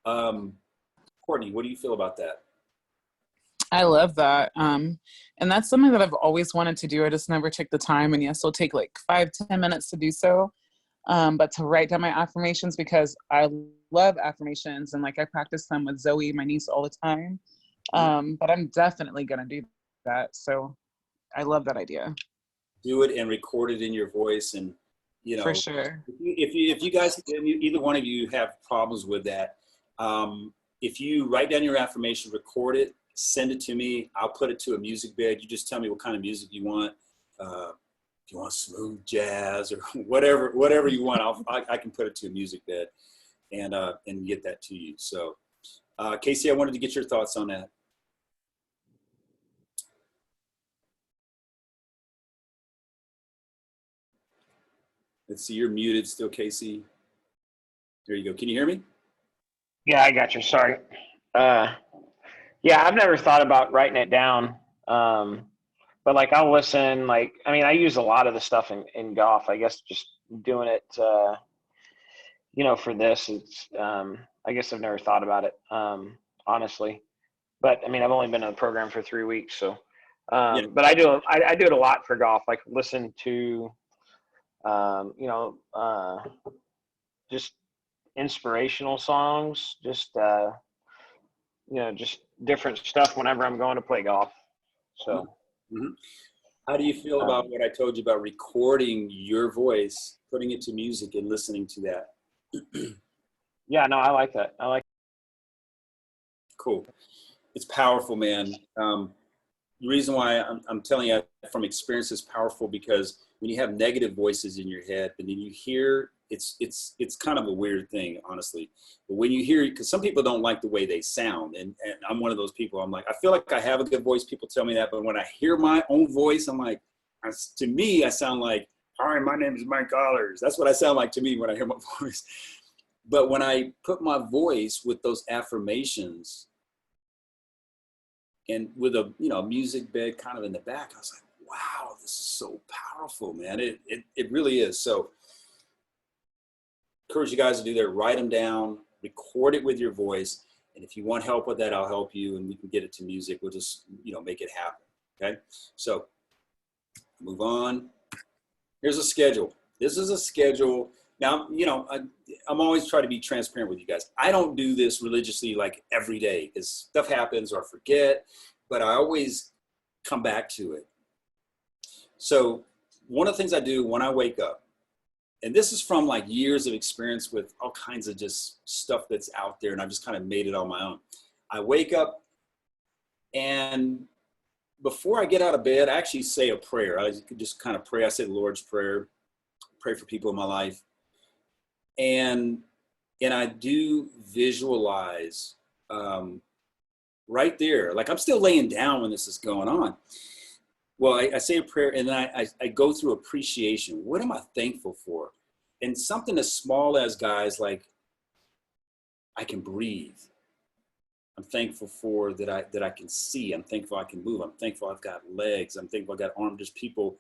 Courtney, what do you feel about that? I love that. And that's something that I've always wanted to do. I just never took the time. And yes, it'll take like 5-10 minutes to do so. But to write down my affirmations, because I love affirmations, and like I practice them with Zoe, my niece, all the time. But I'm definitely going to do that. So I love that idea. Do it and record it in your voice. And, you know, for sure. If you guys, either one of you have problems with that, if you write down your affirmation, record it, send it to me, I'll put it to a music bed. You just tell me what kind of music you want. If you want smooth jazz or whatever you want, I can put it to a music bed and get that to you. So, Casey, I wanted to get your thoughts on that. Let's see, you're muted still, Casey. There you go. Can you hear me? Yeah, I got you. Sorry. Yeah, I've never thought about writing it down. But like I'll listen, like, I mean, I use a lot of the stuff in golf. I guess just doing it, you know, for this, it's, I guess I've never thought about it, honestly. But I mean, I've only been in the program for 3 weeks. So, Yeah. but I do it a lot for golf. Like listen to, you know, just inspirational songs, just, you know, just different stuff whenever I'm going to play golf. So. Mm-hmm. How do you feel about what I told you about recording your voice, putting it to music and listening to that? Yeah, no, I like that. I like. Cool. It's powerful, man. The reason why I'm telling you from experience is powerful, because when you have negative voices in your head and then you hear, it's kind of a weird thing, honestly. But when you hear, because some people don't like the way they sound, and I'm one of those people. I'm like, I feel like I have a good voice. People tell me that, but when I hear my own voice, I'm like, to me, I sound like, hi, my name is Mike Ahlers. That's what I sound like to me when I hear my voice. But when I put my voice with those affirmations and with a, you know, music bed kind of in the back, I was like, wow, this is so powerful, man. It really is. So encourage you guys to do that. Write them down, record it with your voice. And if you want help with that, I'll help you, and we can get it to music. We'll just, you know, make it happen. Okay. So move on. Here's a schedule. This is a schedule. Now, you know, I'm always trying to be transparent with you guys. I don't do this religiously like every day, because stuff happens or I forget, but I always come back to it. So one of the things I do when I wake up, and this is from like years of experience with all kinds of just stuff that's out there, and I've just kind of made it on my own. I wake up and before I get out of bed, I actually say a prayer. I just kind of pray. I say the Lord's Prayer, pray for people in my life. And I do visualize right there. Like I'm still laying down when this is going on. Well, I say a prayer and then I go through appreciation. What am I thankful for? And something as small as, guys, like I can breathe. I'm thankful for that I can see. I'm thankful I can move. I'm thankful I've got legs. I'm thankful I've got arms. There's people,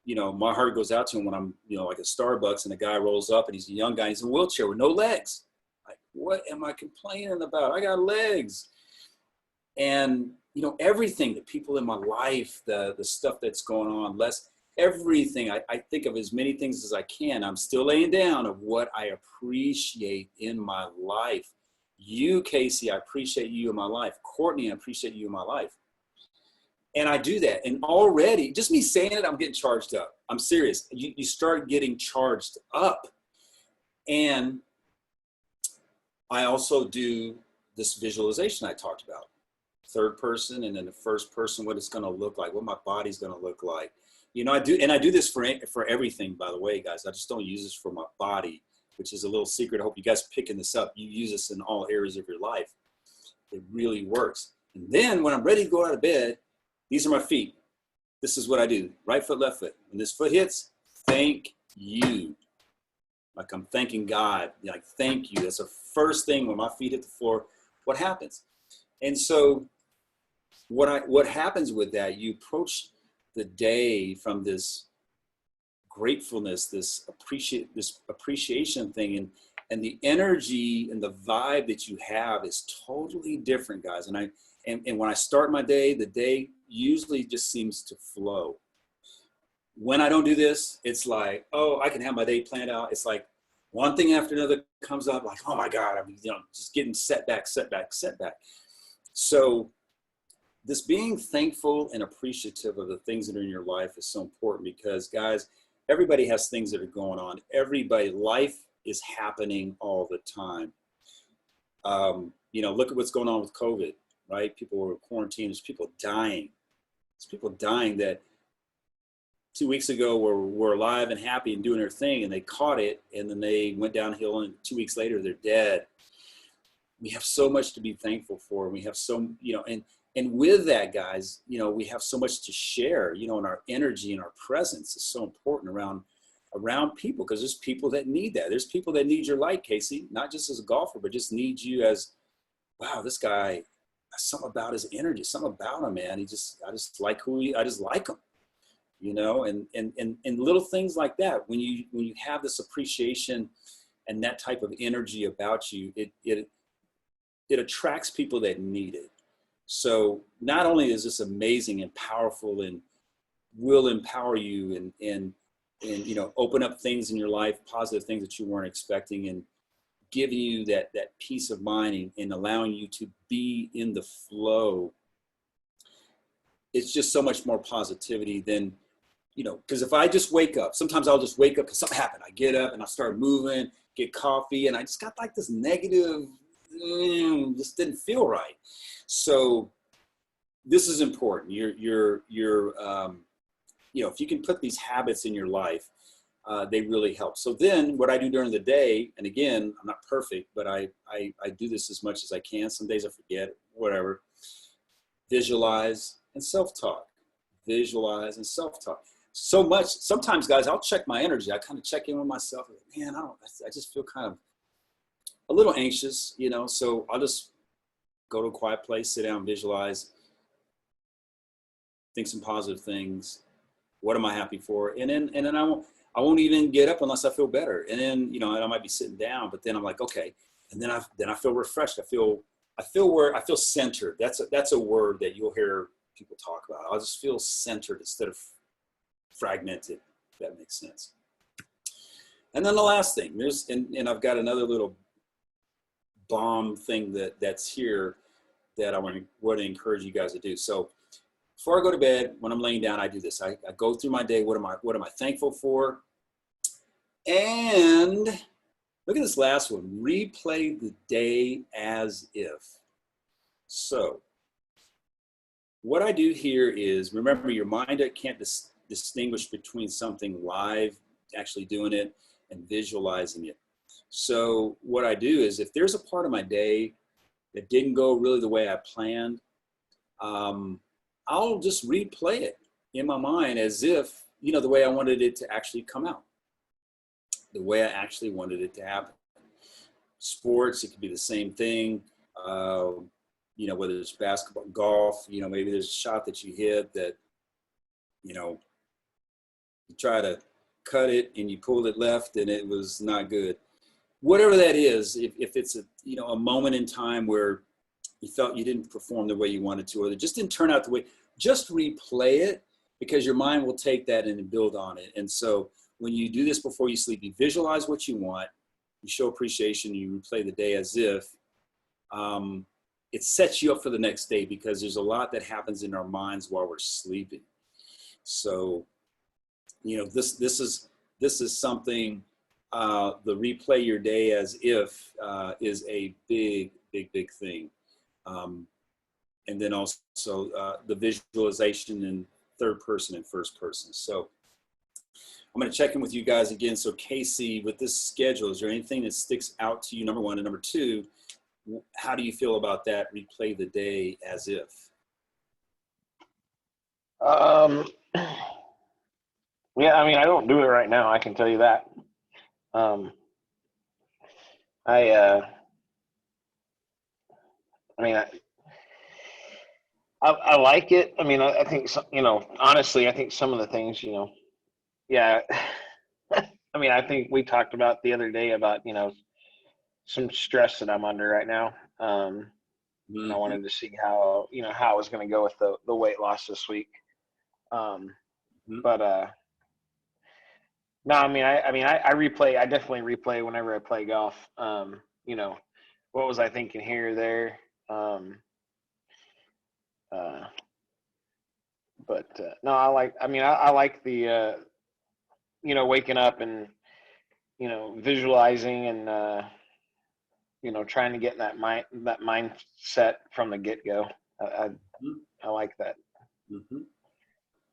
you know, my heart goes out to him when I'm, you know, like at Starbucks and the guy rolls up and he's a young guy, he's in a wheelchair with no legs. Like, what am I complaining about? I got legs. And, you know, everything, the people in my life, the stuff that's going on, everything, I think of as many things as I can. I'm still laying down of what I appreciate in my life. You, Casey, I appreciate you in my life. Courtney, I appreciate you in my life. And I do that. And already, just me saying it, I'm getting charged up. I'm serious. You start getting charged up. And I also do this visualization I talked about. Third person and then the first person, what it's going to look like, what my body's going to look like. You know, I do this for everything, by the way, guys. I just don't use this for my body, which is a little secret. I hope you guys are picking this up. You use this in all areas of your life. It really works. And then when I'm ready to go out of bed, these are my feet. This is what I do. Right foot, left foot. When this foot hits, thank you. Like I'm thanking God. Like, thank you. That's the first thing when my feet hit the floor. What happens? And so what happens with that, you approach the day from this gratefulness, this appreciation thing, and the energy and the vibe that you have is totally different, guys. And when I start my day, the day usually just seems to flow. When I don't do this, it's like, oh, I can have my day planned out. It's like one thing after another comes up, like, oh my God, I'm, you know, just getting setback. So this being thankful and appreciative of the things that are in your life is so important because, guys, everybody has things that are going on. Life is happening all the time. You know, look at what's going on with COVID, right? People are quarantined. There's people dying. There's people dying that 2 weeks ago were alive and happy and doing their thing, and they caught it, and then they went downhill, and 2 weeks later, they're dead. We have so much to be thankful for. We have so, you know, and with that, guys, you know, we have so much to share, you know, and our energy and our presence is so important around people, because there's people that need that. There's people that need your light, Casey, not just as a golfer, but just need you as, wow, this guy, something about his energy, something about him, man. I just like I just like him, you know, and little things like that. When you have this appreciation and that type of energy about you, it attracts people that need it. So not only is this amazing and powerful and will empower you and you know, open up things in your life, positive things that you weren't expecting, and giving you that peace of mind and allowing you to be in the flow. It's just so much more positivity than, you know, because if I just wake up, sometimes I'll just wake up because something happened. I get up and I start moving, get coffee, and I just got like this negative, just didn't feel right. So this is important. You know, if you can put these habits in your life, they really help. So then what I do during the day, and again, I'm not perfect, but I do this as much as I can. Some days I forget, whatever. Visualize and self-talk. Visualize and self-talk. So much, sometimes, guys, I'll check my energy. I kind of check in with myself. Man, I just feel kind of a little anxious, you know, so I'll just go to a quiet place, sit down, visualize, think some positive things. What am I happy for? And then I won't even get up unless I feel better. And then, you know, I might be sitting down, but then I'm like, okay. And then I feel refreshed. I feel centered. That's a word that you'll hear people talk about. I'll just feel centered instead of fragmented, if that makes sense. And then the last thing, and I've got another little bomb thing that's here that I want to encourage you guys to do. So before I go to bed, when I'm laying down, I do this. I go through my day. What am I thankful for? And look at this last one. Replay the day as if. So what I do here is, remember, your mind can't distinguish between something live, actually doing it, and visualizing it. So what I do is, if there's a part of my day that didn't go really the way I planned, I'll just replay it in my mind as if, you know, the way I wanted it to actually come out, the way I actually wanted it to happen. Sports, it could be the same thing. You know, whether it's basketball, golf, you know, maybe there's a shot that you hit that, you know, you try to cut it and you pulled it left and it was not good. Whatever that is, if it's a, you know, a moment in time where you felt you didn't perform the way you wanted to, or it just didn't turn out the way, just replay it, because your mind will take that and build on it. And so when you do this before you sleep, you visualize what you want, you show appreciation, you replay the day as if, it sets you up for the next day, because there's a lot that happens in our minds while we're sleeping. So, you know, this is something, the replay your day as if is a big thing. And then also the visualization in third person and first person. So I'm going to check in with you guys again. So Casey, with this schedule, is there anything that sticks out to you, number one? And number two, how do you feel about that? Replay the day as if. Yeah, I mean, I don't do it right now. I can tell you that. I mean, I like it. I mean, I think, you know, honestly, I think some of the things, you know, yeah. I mean, I think we talked about the other day about, you know, some stress that I'm under right now. And I wanted to see how, you know, how I was going to go with the weight loss this week. But no, I mean, I replay. I definitely replay whenever I play golf. You know, what was I thinking here or there? No, I like. I mean, I like the you know, waking up and, you know, visualizing and you know, trying to get in that mindset from the get go. I like that.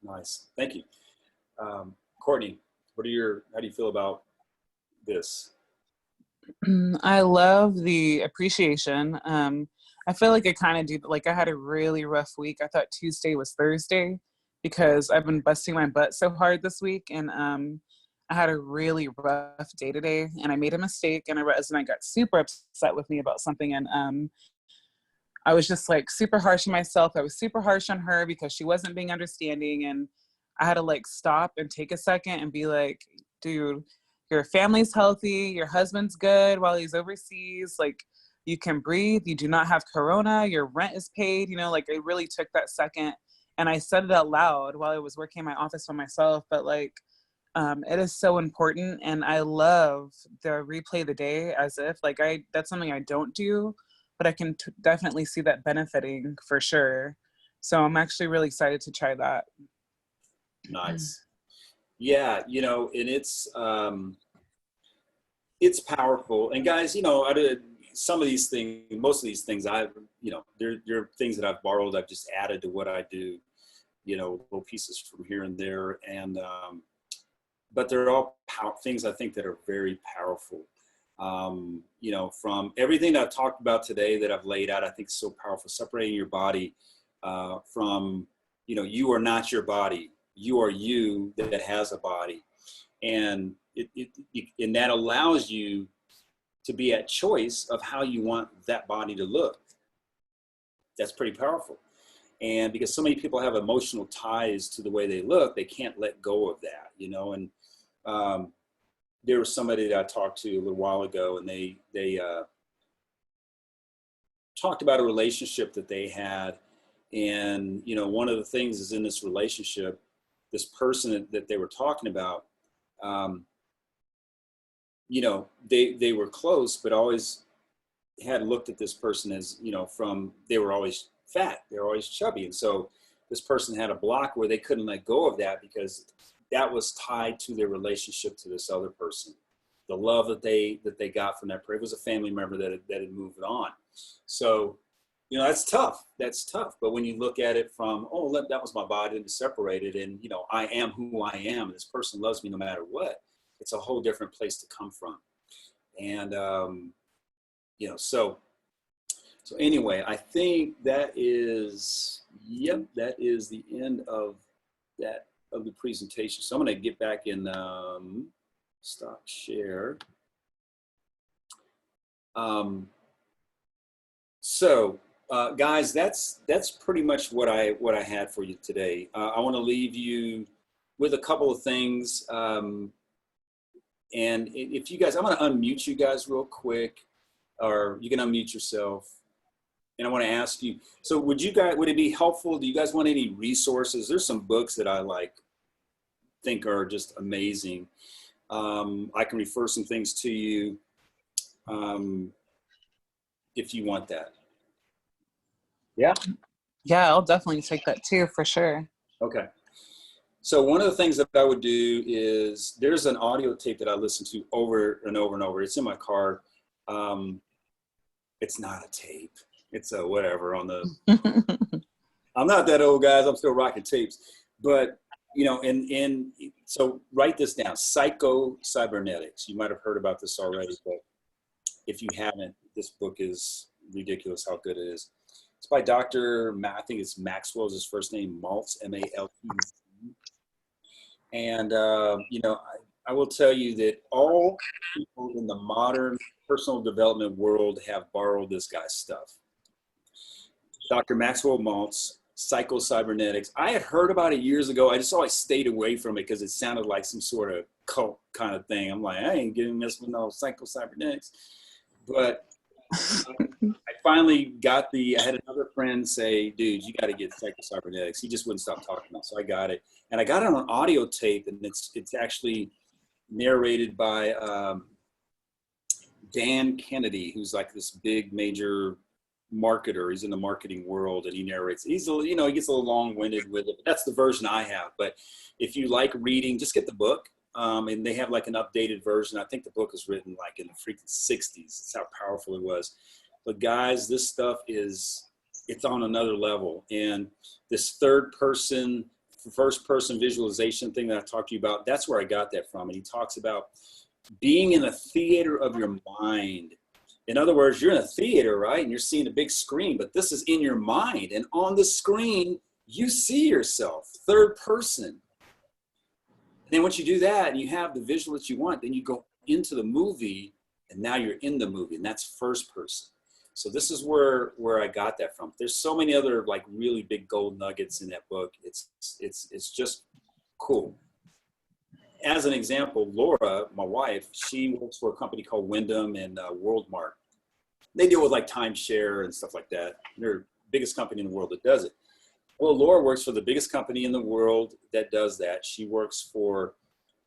Nice, thank you. Courtney, how do you feel about this? I love the appreciation. I feel like I kind of do, like I had a really rough week. I thought Tuesday was Thursday because I've been busting my butt so hard this week. And I had a really rough day today and I made a mistake, and a resident got super upset with me about something. And I was just like super harsh on myself. I was super harsh on her because she wasn't being understanding. And I had to like stop and take a second and be like, dude, your family's healthy, your husband's good while he's overseas, like you can breathe, you do not have corona, your rent is paid, you know, like I really took that second and I said it out loud while I was working in my office by myself. But like, it is so important. And I love the replay the day as if, like, that's something I don't do, but I can definitely see that benefiting for sure. So I'm actually really excited to try that. Nice. Yeah, you know, and it's powerful. And guys, you know, some of these things, most of these things, you know, they're things that I've borrowed. I've just added to what I do, you know, little pieces from here and there. And, but they're all things I think that are very powerful. You know, from everything that I've talked about today that I've laid out, I think is so powerful. Separating your body from, you know, you are not your body. You are you that has a body. And and that allows you to be at choice of how you want that body to look. That's pretty powerful. And because so many people have emotional ties to the way they look, they can't let go of that, you know. And there was somebody that I talked to a little while ago, and they talked about a relationship that they had. And, you know, one of the things is in this relationship, this person that they were talking about, you know, they were close, but always had looked at this person as, you know, they were always fat, they were always chubby. And so this person had a block where they couldn't let go of that because that was tied to their relationship to this other person. The love that they got from that person. It was a family member that had moved on. So You know, that's tough. That's tough. But when you look at it from, oh, that was my body and separated, and, you know, I am who I am. This person loves me no matter what. It's a whole different place to come from. And, you know, so anyway, I think that is, yep, that is the end of the presentation. So I'm going to get back in stop share. Guys, that's pretty much what I had for you today. I want to leave you with a couple of things. And if you guys, I'm going to unmute you guys real quick, or you can unmute yourself. And I want to ask you, so would it be helpful? Do you guys want any resources? There's some books that I think are just amazing. I can refer some things to you if you want that. Yeah. Yeah, I'll definitely take that too, for sure. Okay. So one of the things that I would do is, there's an audio tape that I listen to over and over and over. It's in my car. It's not a tape. It's a whatever on the, I'm not that old, guys. I'm still rocking tapes. But, you know, so write this down, Psycho-Cybernetics. You might have heard about this already, but if you haven't, this book is ridiculous how good it is. It's by Dr. I think it's Maxwell's his first name, Maltz, M-A-L-T-Z. And, you know, I will tell you that all people in the modern personal development world have borrowed this guy's stuff. Dr. Maxwell Maltz, Psycho-Cybernetics. I had heard about it years ago. I just always stayed away from it because it sounded like some sort of cult kind of thing. I'm like, I ain't getting this with no Psycho-Cybernetics. But I finally got I had another friend say, dude, you got to get Psycho-Cybernetics. He just wouldn't stop talking about it. So I got it. And I got it on audio tape, and it's actually narrated by Dan Kennedy, who's like this big major marketer. He's in the marketing world, and he narrates. He gets a little long-winded with it, but that's the version I have. But if you like reading, just get the book. And they have like an updated version. I think the book was written like in the freaking 60s. That's how powerful it was. But guys, this stuff it's on another level. And this first person visualization thing that I talked to you about, that's where I got that from. And he talks about being in a theater of your mind. In other words, you're in a theater, right? And you're seeing a big screen, but this is in your mind. And on the screen, you see yourself, third person. And then once you do that and you have the visual that you want, then you go into the movie, and now you're in the movie, and that's first person. So this is where I got that from. There's so many other like really big gold nuggets in that book. It's just cool. As an example, Laura, my wife, she works for a company called Wyndham and Worldmark. They deal with like timeshare and stuff like that. They're the biggest company in the world that does it. Well, Laura works for the biggest company in the world that does that. She works for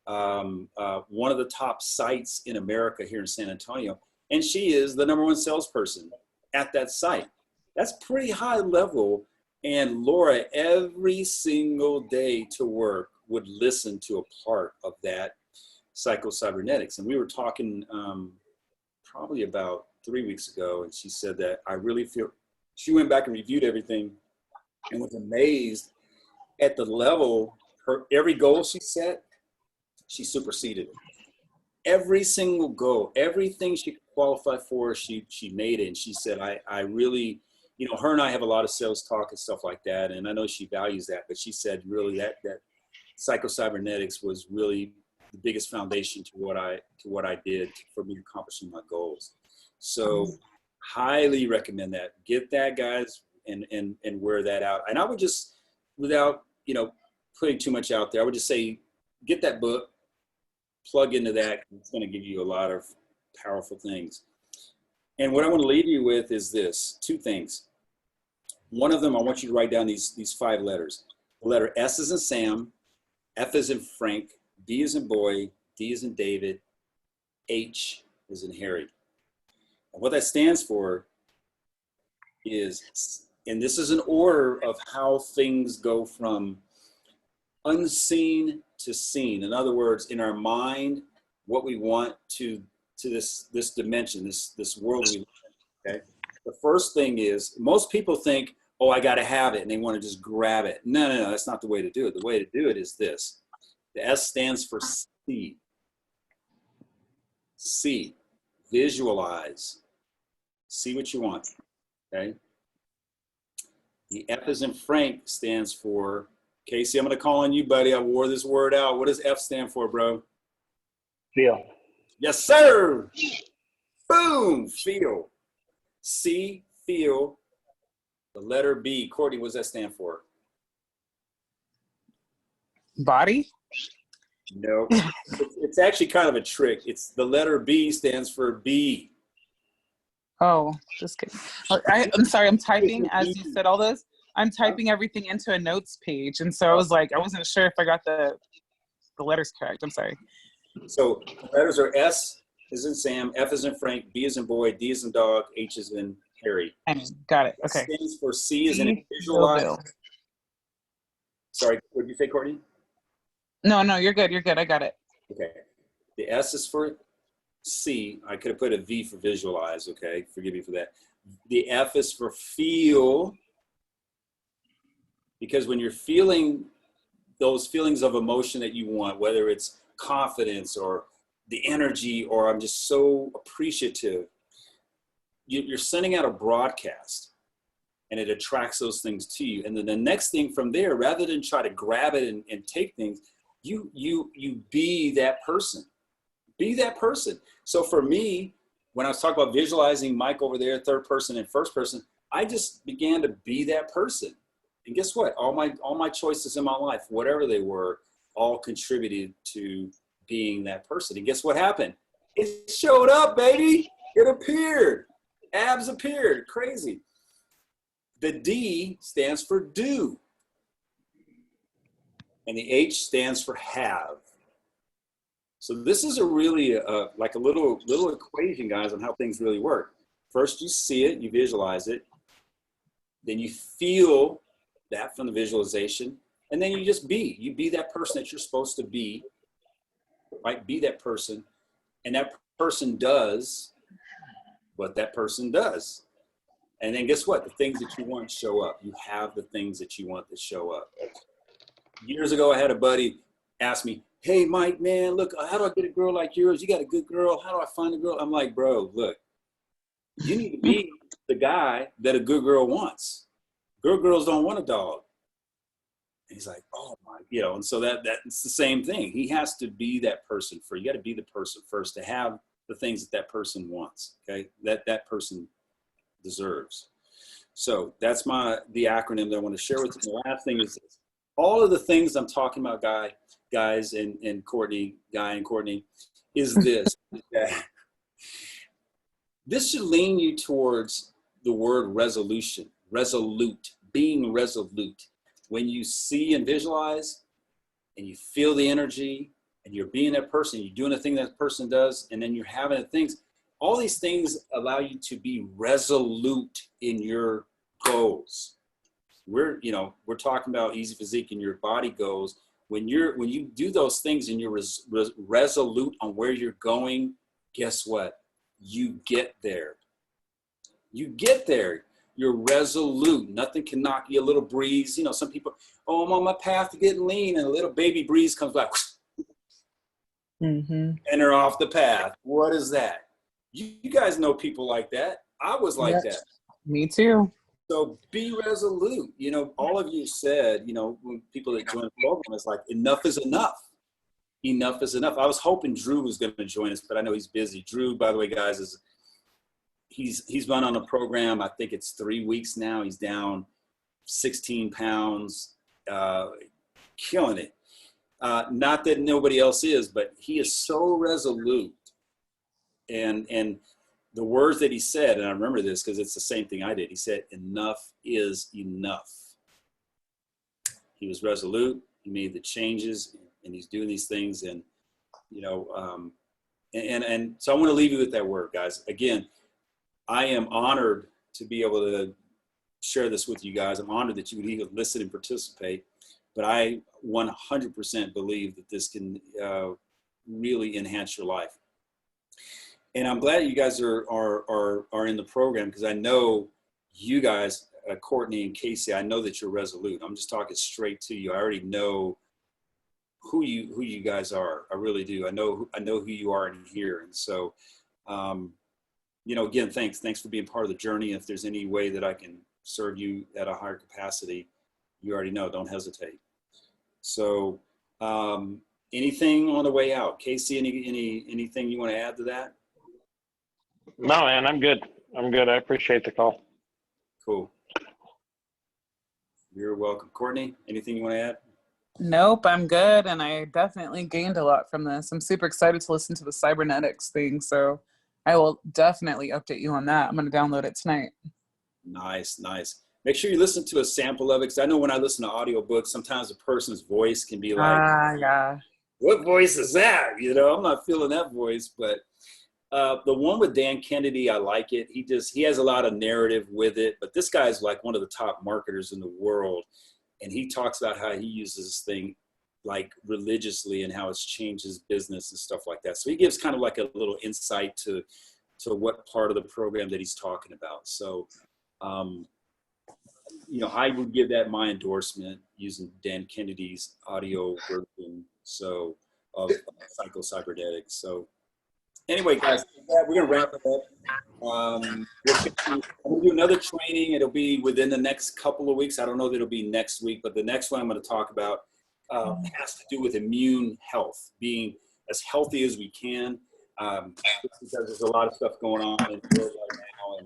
one of the top sites in America here in San Antonio, and she is the #1 salesperson at that site. That's pretty high level. And Laura, every single day to work, would listen to a part of that Psycho-Cybernetics. And we were talking probably about 3 weeks ago, and she said that I really feel, she went back and reviewed everything and was amazed at the level, every goal she set, she superseded it. Every single goal, everything she qualified for, she made it. And she said, I really, you know, her and I have a lot of sales talk and stuff like that. And I know she values that, but she said really that Psycho-Cybernetics was really the biggest foundation to what I did for me accomplishing my goals. So highly recommend that. Get that, guys, and wear that out. And I would just, without, you know, putting too much out there, I would just say, get that book, plug into that. It's going to give you a lot of powerful things. And what I want to leave you with is this, 2 things. One of them, I want you to write down these 5 letters. The letter S is in Sam, F is in Frank, D is in boy, D is in David, H is in Harry. And what that stands for is, and this is an order of how things go from unseen to seen. In other words, in our mind, what we want to this dimension, this world we live in, okay? The first thing is, most people think, oh, I got to have it, and they want to just grab it. No, no, no, that's not the way to do it. The way to do it is this. The S stands for see. See, visualize, see what you want, okay? The F as in Frank stands for, Casey, I'm going to call on you, buddy. I wore this word out. What does F stand for, bro? Feel. Yes, sir. Boom, feel. C, feel. The letter B. Courtney, what does that stand for? Body? No. It's actually kind of a trick. It's the letter B stands for B. Oh, just kidding. I'm sorry, I'm typing as you said all this. I'm typing everything into a notes page. And so I was like, I wasn't sure if I got the letters correct. I'm sorry. So the letters are S as in Sam, F as in Frank, B as in boy, D as in dog, H as in Harry. Got it. Okay. S stands for C as in visualize. Sorry, what did you say, Courtney? No, you're good. You're good. I got it. Okay. The S is for C. I could have put a V for visualize. Okay. Forgive me for that. The F is for feel. Because when you're feeling those feelings of emotion that you want, whether it's confidence or the energy, or I'm just so appreciative, you're sending out a broadcast and it attracts those things to you. And then the next thing from there, rather than try to grab it and take things, you be that person. Be that person. So for me, when I was talking about visualizing Mike over there, third person and first person, I just began to be that person. And guess what? All my choices in my life, whatever they were, all contributed to being that person. And guess what happened? It showed up, baby. It appeared. Abs appeared. Crazy. The D stands for do. And the H stands for have. So this is a really like a little equation, guys, on how things really work. First, you see it, you visualize it. Then you feel that from the visualization. And then you just be. You be that person that you're supposed to be. Right? Be that person. And that person does what that person does. And then guess what? The things that you want show up. You have the things that you want to show up. Years ago, I had a buddy ask me, hey, Mike, man, look, how do I get a girl like yours? You got a good girl. How do I find a girl? I'm like, bro, look, you need to be the guy that a good girl wants. Good girls don't want a dog. And he's like, oh, my, and so that's the same thing. He has to be that person for you. Got to be the person first to have the things that person wants, okay, that person deserves. So that's the acronym that I want to share with you. The last thing is this. All of the things I'm talking about, guys and Courtney, Guy and Courtney, is this. This should lean you towards the word resolution, resolute, being resolute. When you see and visualize and you feel the energy and you're being that person, you're doing the thing that person does, and then you're having the things, all these things allow you to be resolute in your goals. We're talking about EzPhysique and your body goals. When you do those things and you're resolute on where you're going, guess what? You get there. You get there. You're resolute. Nothing can knock you. A little breeze. Some people, oh, I'm on my path to getting lean, and a little baby breeze comes by, and they're off the path. What is that? You guys know people like that. I was like that. Me too. So be resolute. All of you said, when people that join the program, it's like, enough is enough. Enough is enough. I was hoping Drew was going to join us, but I know he's busy. Drew, by the way, guys, he's been on a program. I think it's 3 weeks now. He's down 16 pounds, killing it. Not that nobody else is, but he is so resolute. And the words that he said, and I remember this because it's the same thing I did. He said, enough is enough. He was resolute. He made the changes, and he's doing these things. And, and so I want to leave you with that word, guys. Again, I am honored to be able to share this with you guys. I'm honored that you would even listen and participate. But I 100% believe that this can really enhance your life. And I'm glad you guys are in the program, because I know you guys, Courtney and Casey, I know that you're resolute. I'm just talking straight to you. I already know who you guys are. I really do. I know who you are in here. And so, you know, again, thanks for being part of the journey. If there's any way that I can serve you at a higher capacity, you already know, don't hesitate. So, anything on the way out? Casey, anything you want to add to that? No, man, I'm good. I appreciate the call. Cool. You're welcome. Courtney, anything you want to add? Nope, I'm good. And I definitely gained a lot from this. I'm super excited to listen to the cybernetics thing. So I will definitely update you on that. I'm going to download it tonight. Nice. Make sure you listen to a sample of it, because I know when I listen to audiobooks, sometimes a person's voice can be like, yeah. What voice is that? You know, I'm not feeling that voice. But the one with Dan Kennedy, I like it. He has a lot of narrative with it. But this guy's like one of the top marketers in the world. And he talks about how he uses this thing like religiously and how it's changed his business and stuff like that. So he gives kind of like a little insight to what part of the program that he's talking about. So, you know, I would give that my endorsement, using Dan Kennedy's audio version of Psycho Cybernetics. So anyway, guys, we're going to wrap it up. We'll do another training. It'll be within the next couple of weeks. I don't know that it'll be next week, but the next one I'm going to talk about has to do with immune health, being as healthy as we can, because there's a lot of stuff going on in the world right now,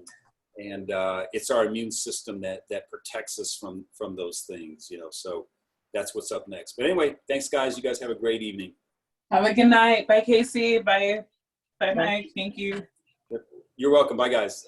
and it's our immune system that protects us from those things, you know. So that's what's up next. But anyway, thanks, guys. You guys have a great evening. Have a good night. Bye, Casey. Bye, Mike. Thank you. You're welcome. Bye, guys.